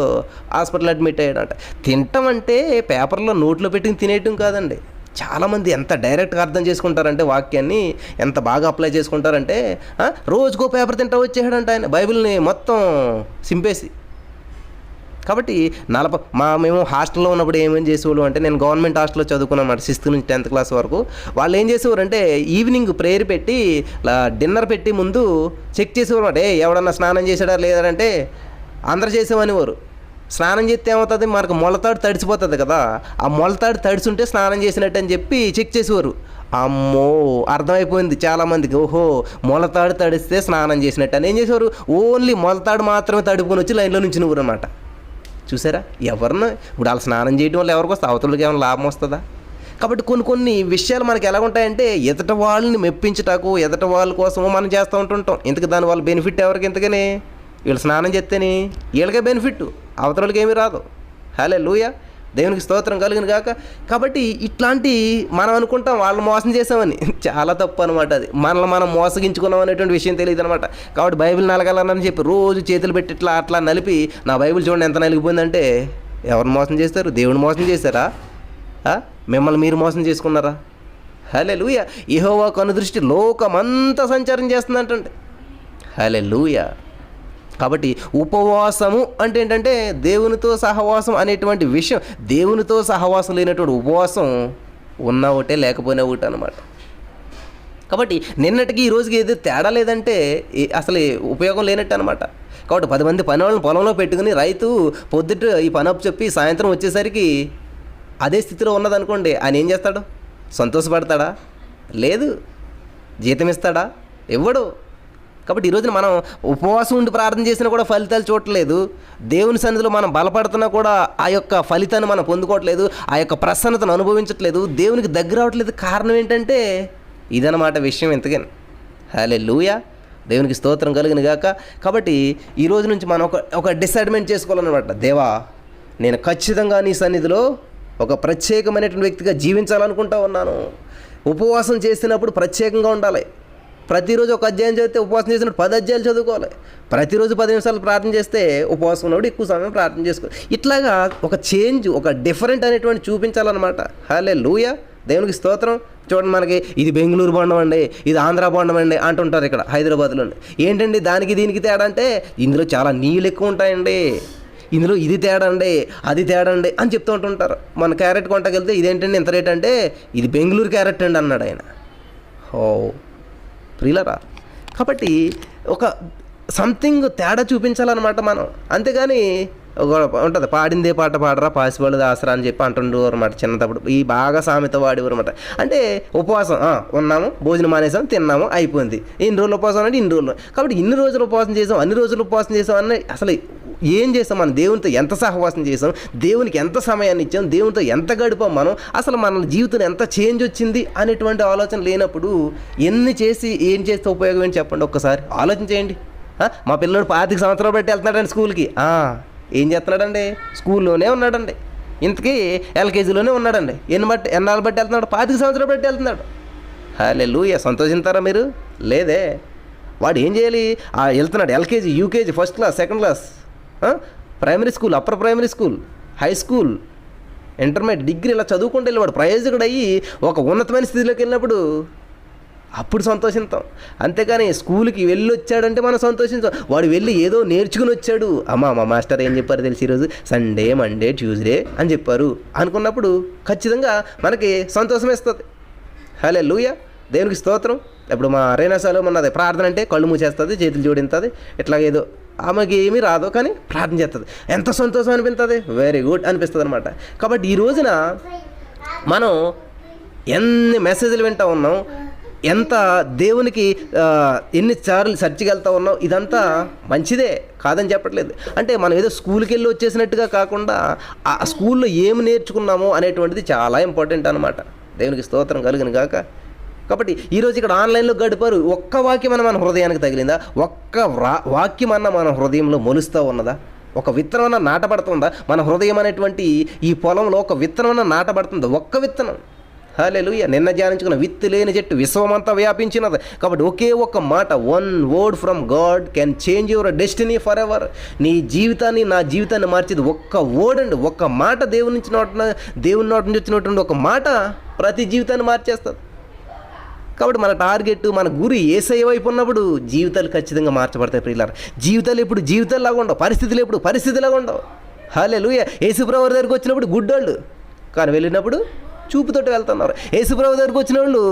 హాస్పిటల్ అడ్మిట్ అయ్యాడంట. తింటాం అంటే పేపర్లో నోట్లో పెట్టుకుని తినేయటం కాదండి. చాలామంది ఎంత డైరెక్ట్గా అర్థం చేసుకుంటారంటే వాక్యాన్ని ఎంత బాగా అప్లై చేసుకుంటారంటే రోజుకో పేపర్ తింటా వచ్చేసాడంట ఆయన, బైబిల్ని మొత్తం సింపేసి. కాబట్టి మేము హాస్టల్లో ఉన్నప్పుడు ఏమేమి చేసేవాళ్ళు అంటే, నేను గవర్నమెంట్ హాస్టల్లో చదువుకున్నాను అన్నమాట 6th నుంచి 10th క్లాస్ వరకు. వాళ్ళు ఏం చేసేవారు అంటే ఈవినింగ్ ప్రేయర్ పెట్టి డిన్నర్ పెట్టి ముందు చెక్ చేసేవారు అన్నమాట. ఎవడన్నా స్నానం చేసాడా లేదంటే అందరు చేసేవనివారు. స్నానం చేస్తే ఏమవుతుంది, మనకు మొలతాడు తడిసిపోతుంది కదా, ఆ మొలతాడు తడిచుంటే స్నానం చేసినట్టు అని చెప్పి చెక్ చేసేవారు. అమ్మో, అర్థమైపోయింది చాలామందికి, ఓహో మొలతాడు తడిస్తే స్నానం చేసినట్టు అని. ఏం చేసేవారు, ఓన్లీ మొలతాడు మాత్రమే తడుపుకొని వచ్చి లైన్లో నుంచి నువ్వు అన్నమాట. చూసారా, ఎవరినో ఇప్పుడు వాళ్ళు స్నానం చేయడం వల్ల ఎవరికి వస్తే అవతలకి ఏమైనా లాభం వస్తుందా? కాబట్టి కొన్ని విషయాలు మనకి ఎలా ఉంటాయంటే ఎదుట వాళ్ళని మెప్పించటాకు, ఎదుట వాళ్ళ కోసము మనం చేస్తూ ఉంటుంటాం. ఇంతకు దానివల్ల బెనిఫిట్ ఎవరికి? ఇంతకని వీళ్ళు స్నానం చేస్తేనే వీళ్ళకే బెనిఫిట్, అవతలకి ఏమీ రాదు. హల్లెలూయా, దేవునికి స్తోత్రం కలుగును గాక. కాబట్టి ఇట్లాంటి మనం అనుకుంటాం వాళ్ళు మోసం చేసామని. చాలా తప్పు అనమాట అది. మనల్ని మనం మోసగించుకున్నాం అనేటువంటి విషయం తెలియదు అనమాట. కాబట్టి బైబిల్ నలగాలని చెప్పి రోజు చేతులు పెట్టి అట్లా నలిపి, నా బైబిల్ చూడండి ఎంత నలిగిపోయిందంటే, ఎవరిని మోసం చేస్తారు? దేవుని మోసం చేశారా? మిమ్మల్ని మీరు మోసం చేసుకున్నారా? హల్లెలూయా. యెహోవా కనుదృష్టి లోకమంతా సంచారం చేస్తుందంటండి. హల్లెలూయా. కాబట్టి ఉపవాసము అంటే ఏంటంటే దేవునితో సహవాసం అనేటువంటి విషయం. దేవునితో సహవాసం లేనటువంటి ఉపవాసం ఉన్న ఒకటే లేకపోయినా ఒకటి అనమాట. కాబట్టి నిన్నటికి ఈ రోజుకి ఏదో తేడా లేదంటే అసలు ఉపయోగం లేనట్టు అనమాట. కాబట్టి 10 మంది పని వాళ్ళని పొలంలో పెట్టుకుని రైతు పొద్దుట ఈ పని అప్పు చెప్పి సాయంత్రం వచ్చేసరికి అదే స్థితిలో ఉన్నదనుకోండి, ఆయన ఏం చేస్తాడు? సంతోషపడతాడా? లేదు. జీతం ఇస్తాడా? ఇవ్వడు. కాబట్టి ఈరోజున మనం ఉపవాసం ఉండి ప్రార్థన చేసినా కూడా ఫలితాలు చూడట్లేదు. దేవుని సన్నిధిలో మనం బలపడుతున్నా కూడా ఆ యొక్క ఫలితాన్ని మనం పొందుకోవట్లేదు, ఆ యొక్క ప్రసన్నతను అనుభవించట్లేదు, దేవునికి దగ్గర అవ్వట్లేదు. కారణం ఏంటంటే ఇదన్నమాట విషయం. ఎంతకని హల్లెలూయా, దేవునికి స్తోత్రం కలుగును గాక. కాబట్టి ఈ రోజు నుంచి మనం ఒక డిసైడ్మెంట్ చేసుకోవాలన్నమాట. దేవా, నేను ఖచ్చితంగా నీ సన్నిధిలో ఒక ప్రత్యేకమైనటువంటి వ్యక్తిగా జీవించాలనుకుంటా ఉన్నాను. ఉపవాసం చేసినప్పుడు ప్రత్యేకంగా ఉండాలి. ప్రతిరోజు ఒక అధ్యాయం చదివితే ఉపవాసం చేసినప్పుడు 10 అధ్యాయాలు చదువుకోవాలి. ప్రతిరోజు 10 నిమిషాలు ప్రార్థన చేస్తే ఉపవాసం ఉన్నప్పుడు ఎక్కువ సమయం ప్రార్థన చేసుకోవాలి. ఇట్లాగా ఒక చేంజ్, ఒక డిఫరెంట్ అనేటువంటి చూపించాలన్నమాట. హల్లెలూయా, దేవునికి స్తోత్రం. చూడండి, మనకి ఇది బెంగళూరు బొండం అండి, ఇది ఆంధ్ర బొండం అండి అంటుంటారు ఇక్కడ హైదరాబాద్లో. ఏంటండి దానికి దీనికి తేడా అంటే, ఇందులో చాలా నీళ్ళు ఎక్కువ ఉంటాయండి, ఇందులో ఇది తేడా అండి, అది తేడా అండి అని చెప్తూ ఉంటుంటారు. మన క్యారెట్ కొంటకి వెళ్తే ఇదేంటండి ఇంత రేట్ అంటే, ఇది బెంగళూరు క్యారెట్ అండి అన్నాడు ఆయన. ఓ ప్రియులరా, కాబట్టి ఒక సంథింగ్ తేడా చూపించాలన్నమాట మనం. అంతేగాని ఉంటుంది, పాడిందే పాట పాడరా పాసివాళ్ళు దాసరా అని చెప్పి అంటుండేవారు అనమాట చిన్నప్పుడు. ఈ బాగా సామెత వాడేవారు అనమాట. అంటే ఉపవాసం ఉన్నాము, భోజనం మానేసాం, తిన్నాము, అయిపోయింది. ఇన్ని రోజులు ఉపవాసం అంటే ఇన్ని రోజులు. కాబట్టి ఇన్ని రోజులు ఉపవాసం చేసాం, అన్ని రోజులు ఉపవాసం చేసాం అని అసలు ఏం చేసాం, మనం దేవునితో ఎంత సహవాసం చేసాం, దేవునికి ఎంత సమయాన్ని ఇచ్చాం, దేవునితో ఎంత గడిపాం మనం, అసలు మన జీవితంలో ఎంత చేంజ్ వచ్చింది అనేటువంటి ఆలోచన లేనప్పుడు ఎన్ని చేసి ఏం చేస్తే ఉపయోగం ఏంటి చెప్పండి, ఒక్కసారి ఆలోచన చేయండి. మా పిల్లడు 25 సంవత్సరాలు బట్టి వెళ్తున్నాడండి స్కూల్కి. ఏం చేస్తున్నాడండి? స్కూల్లోనే ఉన్నాడండి. ఇంతకీ ఎల్కేజీలోనే ఉన్నాడండి. ఎన్నాళ్ళు బట్టి వెళ్తున్నాడు? 25 సంవత్సరాలు బట్టి వెళ్తున్నాడు. హల్లెలూయా. సంతోషిస్తారా మీరు? లేదే. వాడు ఏం చేయాలి? వెళ్తున్నాడు LKG, UKG, first class, second class, primary school, upper primary school, high school, intermediate, degree ఇలా చదువుకుంటూ వెళ్ళి ప్రయోజకుడు అయ్యి ఒక ఉన్నతమైన స్థితిలోకి వెళ్ళినప్పుడు అప్పుడు సంతోషిస్తాం. అంతేకాని స్కూల్కి వెళ్ళి వచ్చాడంటే మనం సంతోషించాం. వాడు వెళ్ళి ఏదో నేర్చుకుని వచ్చాడు, మా మాస్టర్ ఏం చెప్పారు తెలిసి ఈరోజు సండే, మండే, ట్యూస్డే అని చెప్పారు అనుకున్నప్పుడు ఖచ్చితంగా మనకి సంతోషం వేస్తుంది. హల్లెలూయా. దేవునికి స్తోత్రం. ఇప్పుడు మా రేనాసాలో ఉన్నది ప్రార్థన అంటే కళ్ళు మూసేస్తుంది, చేతులు జోడింతుంది, ఇట్లా ఏదో ఆమెకి ఏమీ రాదు కానీ ప్రార్థన చేస్తుంది. ఎంత సంతోషం అనిపిస్తుంది, వెరీ గుడ్ అనిపిస్తుంది అనమాట. కాబట్టి ఈ రోజున మనం ఎన్ని మెసేజ్లు వింటూ ఉన్నాం, ఎంత దేవునికి ఎన్నిసార్లు చర్చికి వెళ్తూ ఉన్నాం, ఇదంతా మంచిదే, కాదని చెప్పట్లేదు. అంటే మనం ఏదో స్కూల్కి వెళ్ళి వచ్చేసినట్టుగా కాకుండా ఆ స్కూల్లో ఏమి నేర్చుకున్నామో అనేటువంటిది చాలా ఇంపార్టెంట్ అనమాట. దేవునికి స్తోత్రం కలుగును గాక. కాబట్టి ఈరోజు ఇక్కడ ఆన్లైన్లో గడిపారు. ఒక్క వాక్యం అన్న మన హృదయానికి తగిలిందా? ఒక్క వాక్యం అన్న మన హృదయంలో మొలుస్తూ ఉన్నదా? ఒక విత్తనం అన్న నాటబడుతుందా? మన హృదయం అనేటువంటి ఈ పొలంలో ఒక విత్తనం అన్న నాటబడుతుందా? ఒక్క విత్తనం. హల్లెలూయా. నిన్న ధ్యానించుకున్న విత్తు లేని చెట్టు విశ్వమంతా వ్యాపించినది. కాబట్టి ఒకే ఒక్క మాట, one word from God can change your destiny for ever. నీ జీవితాన్ని, నా జీవితాన్ని మార్చేది ఒక్క వర్డ్ అండి. ఒక్క మాట, దేవుని నోటి నుంచి వచ్చినటువంటి ఒక మాట ప్రతి జీవితాన్ని మార్చేస్తుంది. కాబట్టి మన టార్గెట్, మన గురి యేసయ్య వైపు ఉన్నప్పుడు జీవితాలు ఖచ్చితంగా మార్చబడతాయి ప్రియులారా. జీవితాలు ఎప్పుడు జీవితాల్లాగా ఉండవు, పరిస్థితులు ఎప్పుడు పరిస్థితిలాగా ఉండవు. హల్లెలూయా. యేసుప్రభు దగ్గరికి వచ్చినప్పుడు గుడ్డోళ్ళు, కానీ వెళ్ళినప్పుడు చూపుతోటి వెళ్తున్నారు. యేసుప్రభు దగ్గరికి వచ్చిన వాళ్ళు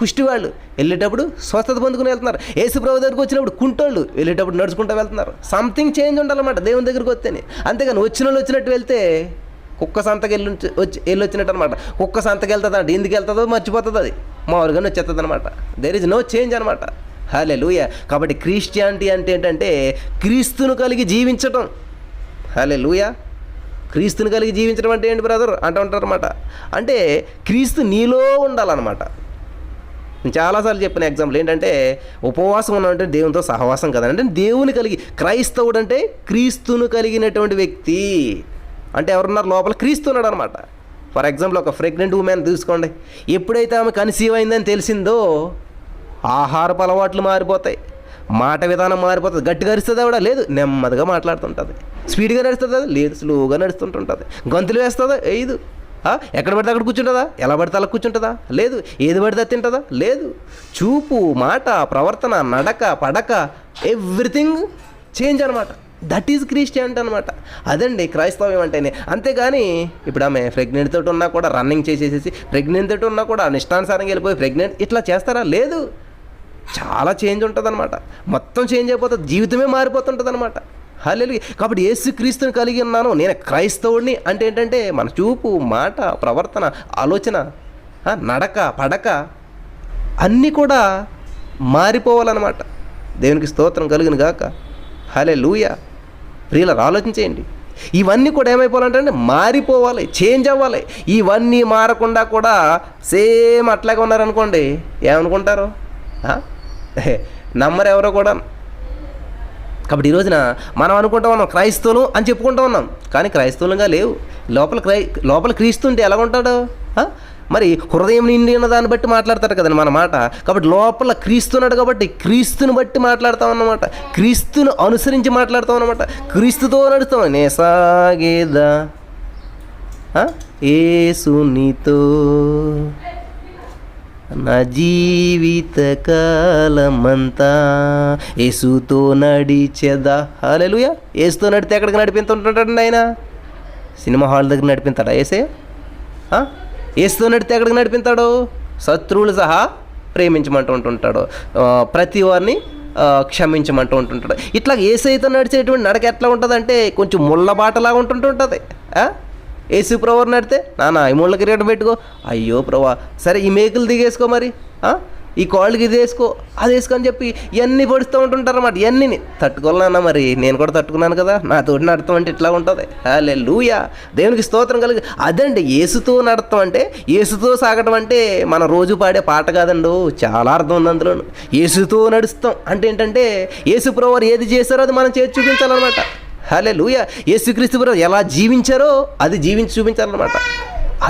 కుష్టివాళ్ళు, వెళ్ళేటప్పుడు స్వస్థత పొందుకుని వెళ్తున్నారు. యేసుప్రభు దగ్గరికి వచ్చినప్పుడు కుంటోళ్ళు, వెళ్ళేటప్పుడు నడుచుకుంటూ వెళ్తున్నారు. సంథింగ్ చేంజ్ ఉండాలన్నమాట దేవుని దగ్గరికి వస్తేనే. అంతేగాని వచ్చిన వాళ్ళు వచ్చినట్టు వెళ్తే కుక్క సంతకి వెళ్ళి వచ్చినట్టు అనమాట. కుక్క సంతకి వెళ్తుంది అంటే ఎందుకు వెళ్తుందో మర్చిపోతుంది, అది మామూలుగానే వచ్చేస్తుంది అనమాట. దేర్ ఇస్ నో చేంజ్ అనమాట. హల్లెలూయా. కాబట్టి క్రిస్టియానిటీ అంటే ఏంటంటే క్రీస్తును కలిగి జీవించటం. హల్లెలూయా. క్రీస్తుని కలిగి జీవించడం అంటే ఏంటి బ్రదర్ అంటూ ఉంటారనమాట. అంటే క్రీస్తు నీలో ఉండాలన్నమాట. నేను చాలాసార్లు చెప్పిన ఎగ్జాంపుల్ ఏంటంటే, ఉపవాసం ఉన్నామంటే దేవునితో సహవాసం కదండి. అంటే దేవుని కలిగి, క్రైస్తవుడు అంటే క్రీస్తును కలిగినటువంటి వ్యక్తి. అంటే ఎవరున్నారు లోపల? క్రీస్తు ఉన్నాడు అనమాట. ఫర్ ఎగ్జాంపుల్ ఒక ప్రెగ్నెంట్ ఉమెన్ తీసుకోండి. ఎప్పుడైతే ఆమె కన్సీవ్ అయిందని తెలిసిందో ఆహారపు అలవాట్లు మారిపోతాయి, మాట విధానం మారిపోతుంది. గట్టిగా అరుస్తుంది ఆవిడ? లేదు, నెమ్మదిగా మాట్లాడుతుంటుంది. స్పీడ్గా నడుస్తుందా? లేదు, స్లోగా నడుస్తుంటుంటుంది. గొంతులు వేస్తుందా? వేయదు. ఎక్కడ పడితే అక్కడ కూర్చుంటుందా? ఎలా పడితే అలా కూర్చుంటుందా? లేదు. ఏది పడితే తింటుందా? లేదు. చూపు, మాట, ప్రవర్తన, నడక, పడక, ఎవ్రీథింగ్ చేంజ్ అనమాట. దట్ ఈజ్ క్రిస్టియానిటీ అనమాట. అదండి క్రైస్తవ్యం అంటేనే. అంతేగాని ఇప్పుడు ఆమె ప్రెగ్నెంట్ తోటి ఉన్నా కూడా రన్నింగ్ చేసేసి, ప్రెగ్నెంట్ తోటి ఉన్నా కూడా ఇష్టానుసారంగా వెళ్ళిపోయి ప్రెగ్నెంట్ ఇట్లా చేస్తారా? లేదు. చాలా చేంజ్ ఉంటుంది అనమాట. మొత్తం చేంజ్ అయిపోతుంది, జీవితమే మారిపోతుంటుంది అనమాట. హల్లెలూయా. కాబట్టి యేసుక్రీస్తుని కలిగి ఉన్నాను, నేను క్రైస్తవుడిని అంటే ఏంటంటే మన చూపు, మాట, ప్రవర్తన, ఆలోచన, నడక, పడక అన్నీ కూడా మారిపోవాలన్నమాట. దేవునికి స్తోత్రం కలుగును గాక. హల్లెలూయా. ప్రియులారా ఆలోచించేయండి. ఇవన్నీ కూడా ఏమైపోవాలంటే మారిపోవాలి, చేంజ్ అవ్వాలి. ఇవన్నీ మారకుండా కూడా సేమ్ అట్లాగే ఉన్నారనుకోండి, ఏమనుకుంటారు? నమ్మరు ఎవరో కూడా. కాబట్టి ఈ రోజున మనం అనుకుంటా ఉన్నాం క్రైస్తవులు అని చెప్పుకుంటూ ఉన్నాం, కానీ క్రైస్తవులుగా లేవు. లోపల క్రీస్తు ఉంటే ఎలా ఉంటాడు? మరి హృదయం నిండి ఉన్న దాన్ని బట్టి మాట్లాడతాడు కదండి మన మాట. కాబట్టి లోపల క్రీస్తున్నాడు కాబట్టి క్రీస్తుని బట్టి మాట్లాడతాం అన్నమాట. క్రీస్తును అనుసరించి మాట్లాడతాం అన్నమాట. క్రీస్తుతో నడుస్తాం. నే సాగేదా యేసునితో నా జీవిత కాలమంతా యేసుతో నడిచేదా. హల్లెలూయా. యేసుతో నడితే ఎక్కడికి నడిపిస్తుంటాడండి ఆయన? సినిమా హాల్ దగ్గర నడిపిస్తాడా యేసయ్య? యేసుతో నడితే ఎక్కడికి నడిపిస్తాడు? శత్రువులు సహా ప్రేమించమంటూ ఉంటుంటాడు. ప్రతి వారిని క్షమించమంటూ ఉంటుంటాడు. ఇట్లా యేసయ్యతో నడిచేటువంటి నడక ఎట్లా ఉంటుందంటే కొంచెం ముళ్ళ బాటలాగా ఉంటుంటుంది. యేసు ప్రభువు నడితే నాన్న ఈ ముళ్ళ కిరీటం పెట్టుకో, అయ్యో ప్రభా సరే ఈ మేకులు దిగేసుకో, మరి ఈ కాళ్ళకి ఇది వేసుకో అది వేసుకో అని చెప్పి ఇవన్నీ పొడుస్తూ ఉంటుంటారు అన్నమాట. ఇవన్నీ తట్టుకోవాలన్నా, మరి నేను కూడా తట్టుకున్నాను కదా, నాతోటి నడతాం అంటే ఇట్లా ఉంటుంది. హల్లెలూయా, దేవునికి స్తోత్రం కలిగి. అదండి యేసుతో నడతాం అంటే, యేసుతో సాగటం అంటే మన రోజు పాడే పాట కాదండి, చాలా అర్థం ఉంది అందులో. యేసుతో నడుస్తాం అంటే ఏంటంటే యేసు ప్రభువు ఏది చేశారో అది మనం చేసి చూపించాలన్నమాట. హల్లెలూయా, యేసుక్రీస్తు ప్రభువు ఎలా జీవించారో అది జీవించి చూపించాలన్నమాట.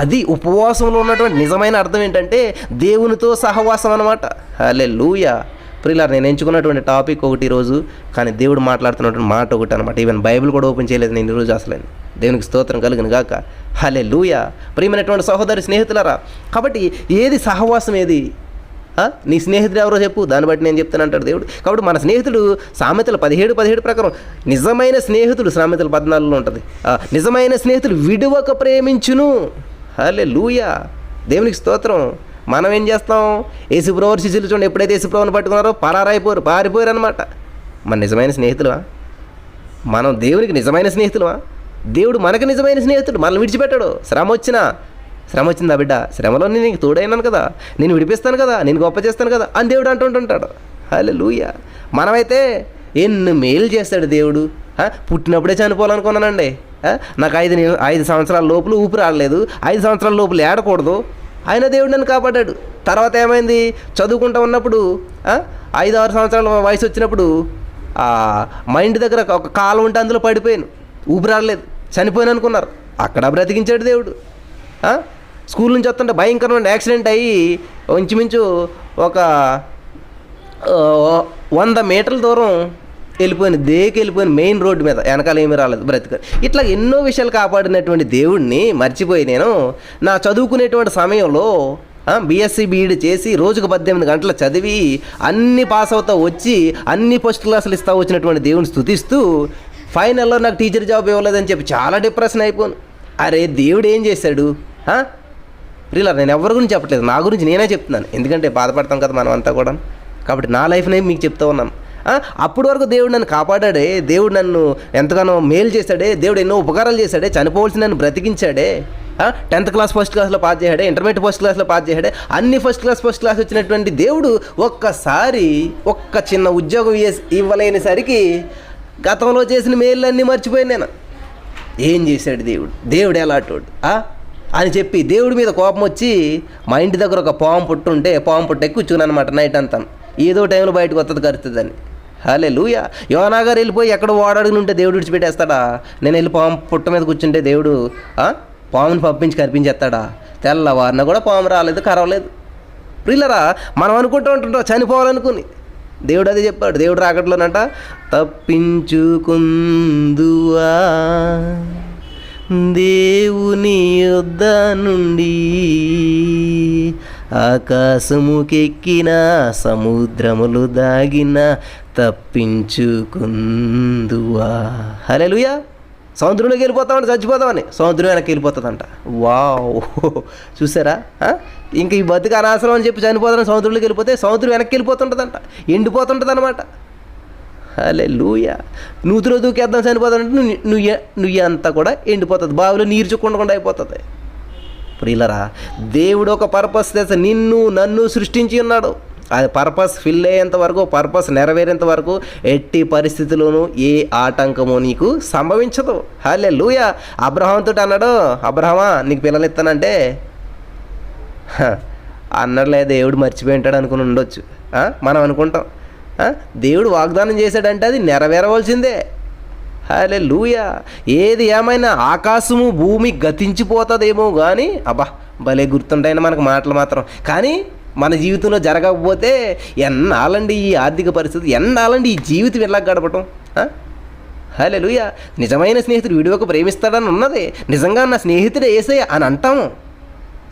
అది ఉపవాసంలో ఉన్నటువంటి నిజమైన అర్థం ఏంటంటే దేవునితో సహవాసం అనమాట. హల్లెలూయా. ప్రియులారా, నేను ఎంచుకున్నటువంటి టాపిక్ ఒకటి ఈరోజు, కానీ దేవుడు మాట్లాడుతున్నటువంటి మాట ఒకటి అనమాట. ఈవెన్ బైబిల్ కూడా ఓపెన్ చేయలేదు నేను ఈరోజు అసలు. దేవునికి స్తోత్రం కలుగును గాక. హల్లెలూయా. ప్రియమైనటువంటి సహోదరి స్నేహితులారా, కాబట్టి ఏది సహవాసం, ఏది నీ స్నేహితుడు ఎవరో చెప్పు, దాన్ని బట్టి నేను చెప్తాను అంటాడు దేవుడు. కాబట్టి మన స్నేహితుడు సామెతలు 17:17 ప్రకారం నిజమైన స్నేహితుడు, సామెతలు 14లో ఉంటుంది, నిజమైన స్నేహితుడు విడువక ప్రేమించును. హల్లెలూయా, దేవునికి స్తోత్రం. మనం ఏం చేస్తాం, యేసుప్రభు శిష్యులు చూడండి, ఎప్పుడైతే యేసుప్రభుని పట్టుకున్నారో పారిపోయారు అనమాట. మన నిజమైన స్నేహితులవా? మనం దేవునికి నిజమైన స్నేహితులవా? దేవుడు మనకు నిజమైన స్నేహితుడు, మనల్ని విడిచిపెట్టాడు. శ్రమ వచ్చిందా బిడ్డ, శ్రమలో నేను నీకు తోడైనాను కదా, నేను విడిపిస్తాను కదా, నేను గొప్ప చేస్తాను కదా అని దేవుడు అంటుంటాడు. హల్లెలూయా. మనమైతే ఎన్ని మేలు చేస్తాడు దేవుడు. పుట్టినప్పుడే చనిపోవాలనుకున్నానండి, నాకు 5 సంవత్సరాల లోపల ఊపిరి ఆడలేదు, 5 సంవత్సరాల లోపల ఏడకూడదు, ఆయన దేవుడు నన్ను కాపాడాడు. తర్వాత ఏమైంది, చదువుకుంటూ ఉన్నప్పుడు 5-6 సంవత్సరాల వయసు వచ్చినప్పుడు మా ఇంటి దగ్గర ఒక కాలం ఉంటే అందులో పడిపోయాను, ఊపిరి ఆడలేదు, చనిపోయాను అనుకున్నారు. అక్కడ బ్రతికించాడు దేవుడు. స్కూల్ నుంచి వస్తుంటే భయంకరమైన యాక్సిడెంట్ అయ్యి ఇంచుమించు ఒక 100 మీటర్ల దూరం వెళ్ళిపోయిన మెయిన్ రోడ్డు మీద, వెనకాల ఏమీ రాలేదు, బ్రతికారు. ఇట్లా ఎన్నో విషయాలు కాపాడినటువంటి దేవుడిని మర్చిపోయి నేను నా చదువుకునేటువంటి సమయంలో బీఎస్సీ బీఈడి చేసి రోజుకు 18 గంటలు చదివి అన్ని పాస్ అవుతా వచ్చి అన్ని ఫస్ట్ క్లాసులు ఇస్తా వచ్చినటువంటి దేవుని స్తుతిస్తూ ఫైనల్లో నాకు టీచర్ జాబ్ ఇవ్వలేదని చెప్పి చాలా డిప్రెషన్ అయిపోను. అరే దేవుడు ఏం చేశాడు? ప్రియులారా, నేను ఎవరి గురించి చెప్పట్లేదు, నా గురించి నేనే చెప్తున్నాను. ఎందుకంటే బాధపడతాం కదా మనం అంతా కూడా. కాబట్టి నా లైఫ్ని మీకు చెప్తూ ఉన్నాను. అప్పటి వరకు దేవుడు నన్ను కాపాడాడే, దేవుడు నన్ను ఎంతగానో మేలు చేశాడే, దేవుడు ఎన్నో ఉపకారాలు చేశాడే, చనిపోవలసి నన్ను బ్రతికించాడే, 10th క్లాస్ ఫస్ట్ క్లాస్లో పాస్ చేశాడే, ఇంటర్మీడియట్ ఫస్ట్ క్లాస్లో పాస్ చేశాడే, అన్ని ఫస్ట్ క్లాస్ వచ్చినటువంటి దేవుడు ఒక్కసారి ఒక్క చిన్న ఉద్యోగం ఇవ్వలేనిసరికి గతంలో చేసిన మేళ్ళన్నీ మర్చిపోయాను నేను. ఏం చేశాడు దేవుడు ఎలాంటోడు అని చెప్పి దేవుడి మీద కోపం వచ్చి మా ఇంటి దగ్గర ఒక పాము పుట్టు ఎక్కి కూర్చున్నాను అనమాట. నైట్ అంతా ఏదో టైంలో బయటకు వస్తుంది కరుతుందని. హల్లెలూయా. యోనా గారు వెళ్ళిపోయి ఎక్కడ ఓడాడుగుని ఉంటే దేవుడు విడిచిపెట్టేస్తాడా? నేను వెళ్ళి పాము పుట్ట మీద కూర్చుంటే దేవుడు పాముని పంపించి కనిపించేస్తాడా? తెల్లవారిన కూడా పాము రాలేదు, కరవలేదు. ప్రియులరా, మనం అనుకుంటూ ఉంటుంటాం చనిపోవాలనుకుని. దేవుడు అదే చెప్పాడు. దేవుడు రాకట్లోనంట, తప్పించుకుందువా దేవుని యొద్ద నుండి, ఆకాశముకెక్కిన సముద్రములు దాగిన తప్పించుకుందువా. హల్లెలూయా. సముద్రంలోకి వెళ్ళిపోతామని చచ్చిపోతామని, సముద్రం వెనక్కి వెళ్ళిపోతుందంట. వావ్, చూసారా? ఇంక ఈ బతుకు అనవసరం అని చెప్పి చనిపోతామని సముద్రంలోకి వెళ్ళిపోతే సముద్రం వెనక్కి వెళ్ళిపోతుంటుందంట, ఎండిపోతుంటుంది అనమాట. హల్లెలూయా. నూతిలో దూకేద్దాం చనిపోతానంటే నువ్వు అంతా కూడా ఎండిపోతుంది, బావిలో నీరు చుక్కుండా అయిపోతుంది. ప్రియులరా, దేవుడు ఒక పర్పస్ తెస్తే నిన్ను నన్ను సృష్టించి ఉన్నాడు. అది పర్పస్ ఫిల్ అయ్యేంత వరకు, పర్పస్ నెరవేరేంత వరకు ఎట్టి పరిస్థితుల్లోనూ ఏ ఆటంకము నీకు సంభవించదు. హల్లెలూయా. అబ్రహాంతో అన్నాడు, అబ్రహమా నీకు పిల్లలు ఇస్తానంటే అన్నట్లే దేవుడు మర్చిపోయి ఉంటాడు అనుకుని ఉండొచ్చు. మనం అనుకుంటాం దేవుడు వాగ్దానం చేశాడంటే అది నెరవేరవలసిందే. హల్లెలూయా. ఏది ఏమైనా ఆకాశము భూమి గతించిపోతుందేమో కానీ భలే గుర్తుంటాయని మనకు మాటలు మాత్రం. కానీ మన జీవితంలో జరగకపోతే ఎన్నాళ్ళండి ఈ ఆర్థిక పరిస్థితి, ఎన్నాళ్ళండి ఈ జీవితం ఎలా గడపటం? హల్లెలూయా. నిజమైన స్నేహితుడు విడివక ప్రేమిస్తాడని ఉన్నది. నిజంగా నా స్నేహితుడే యేసయ్య అని అంటాము.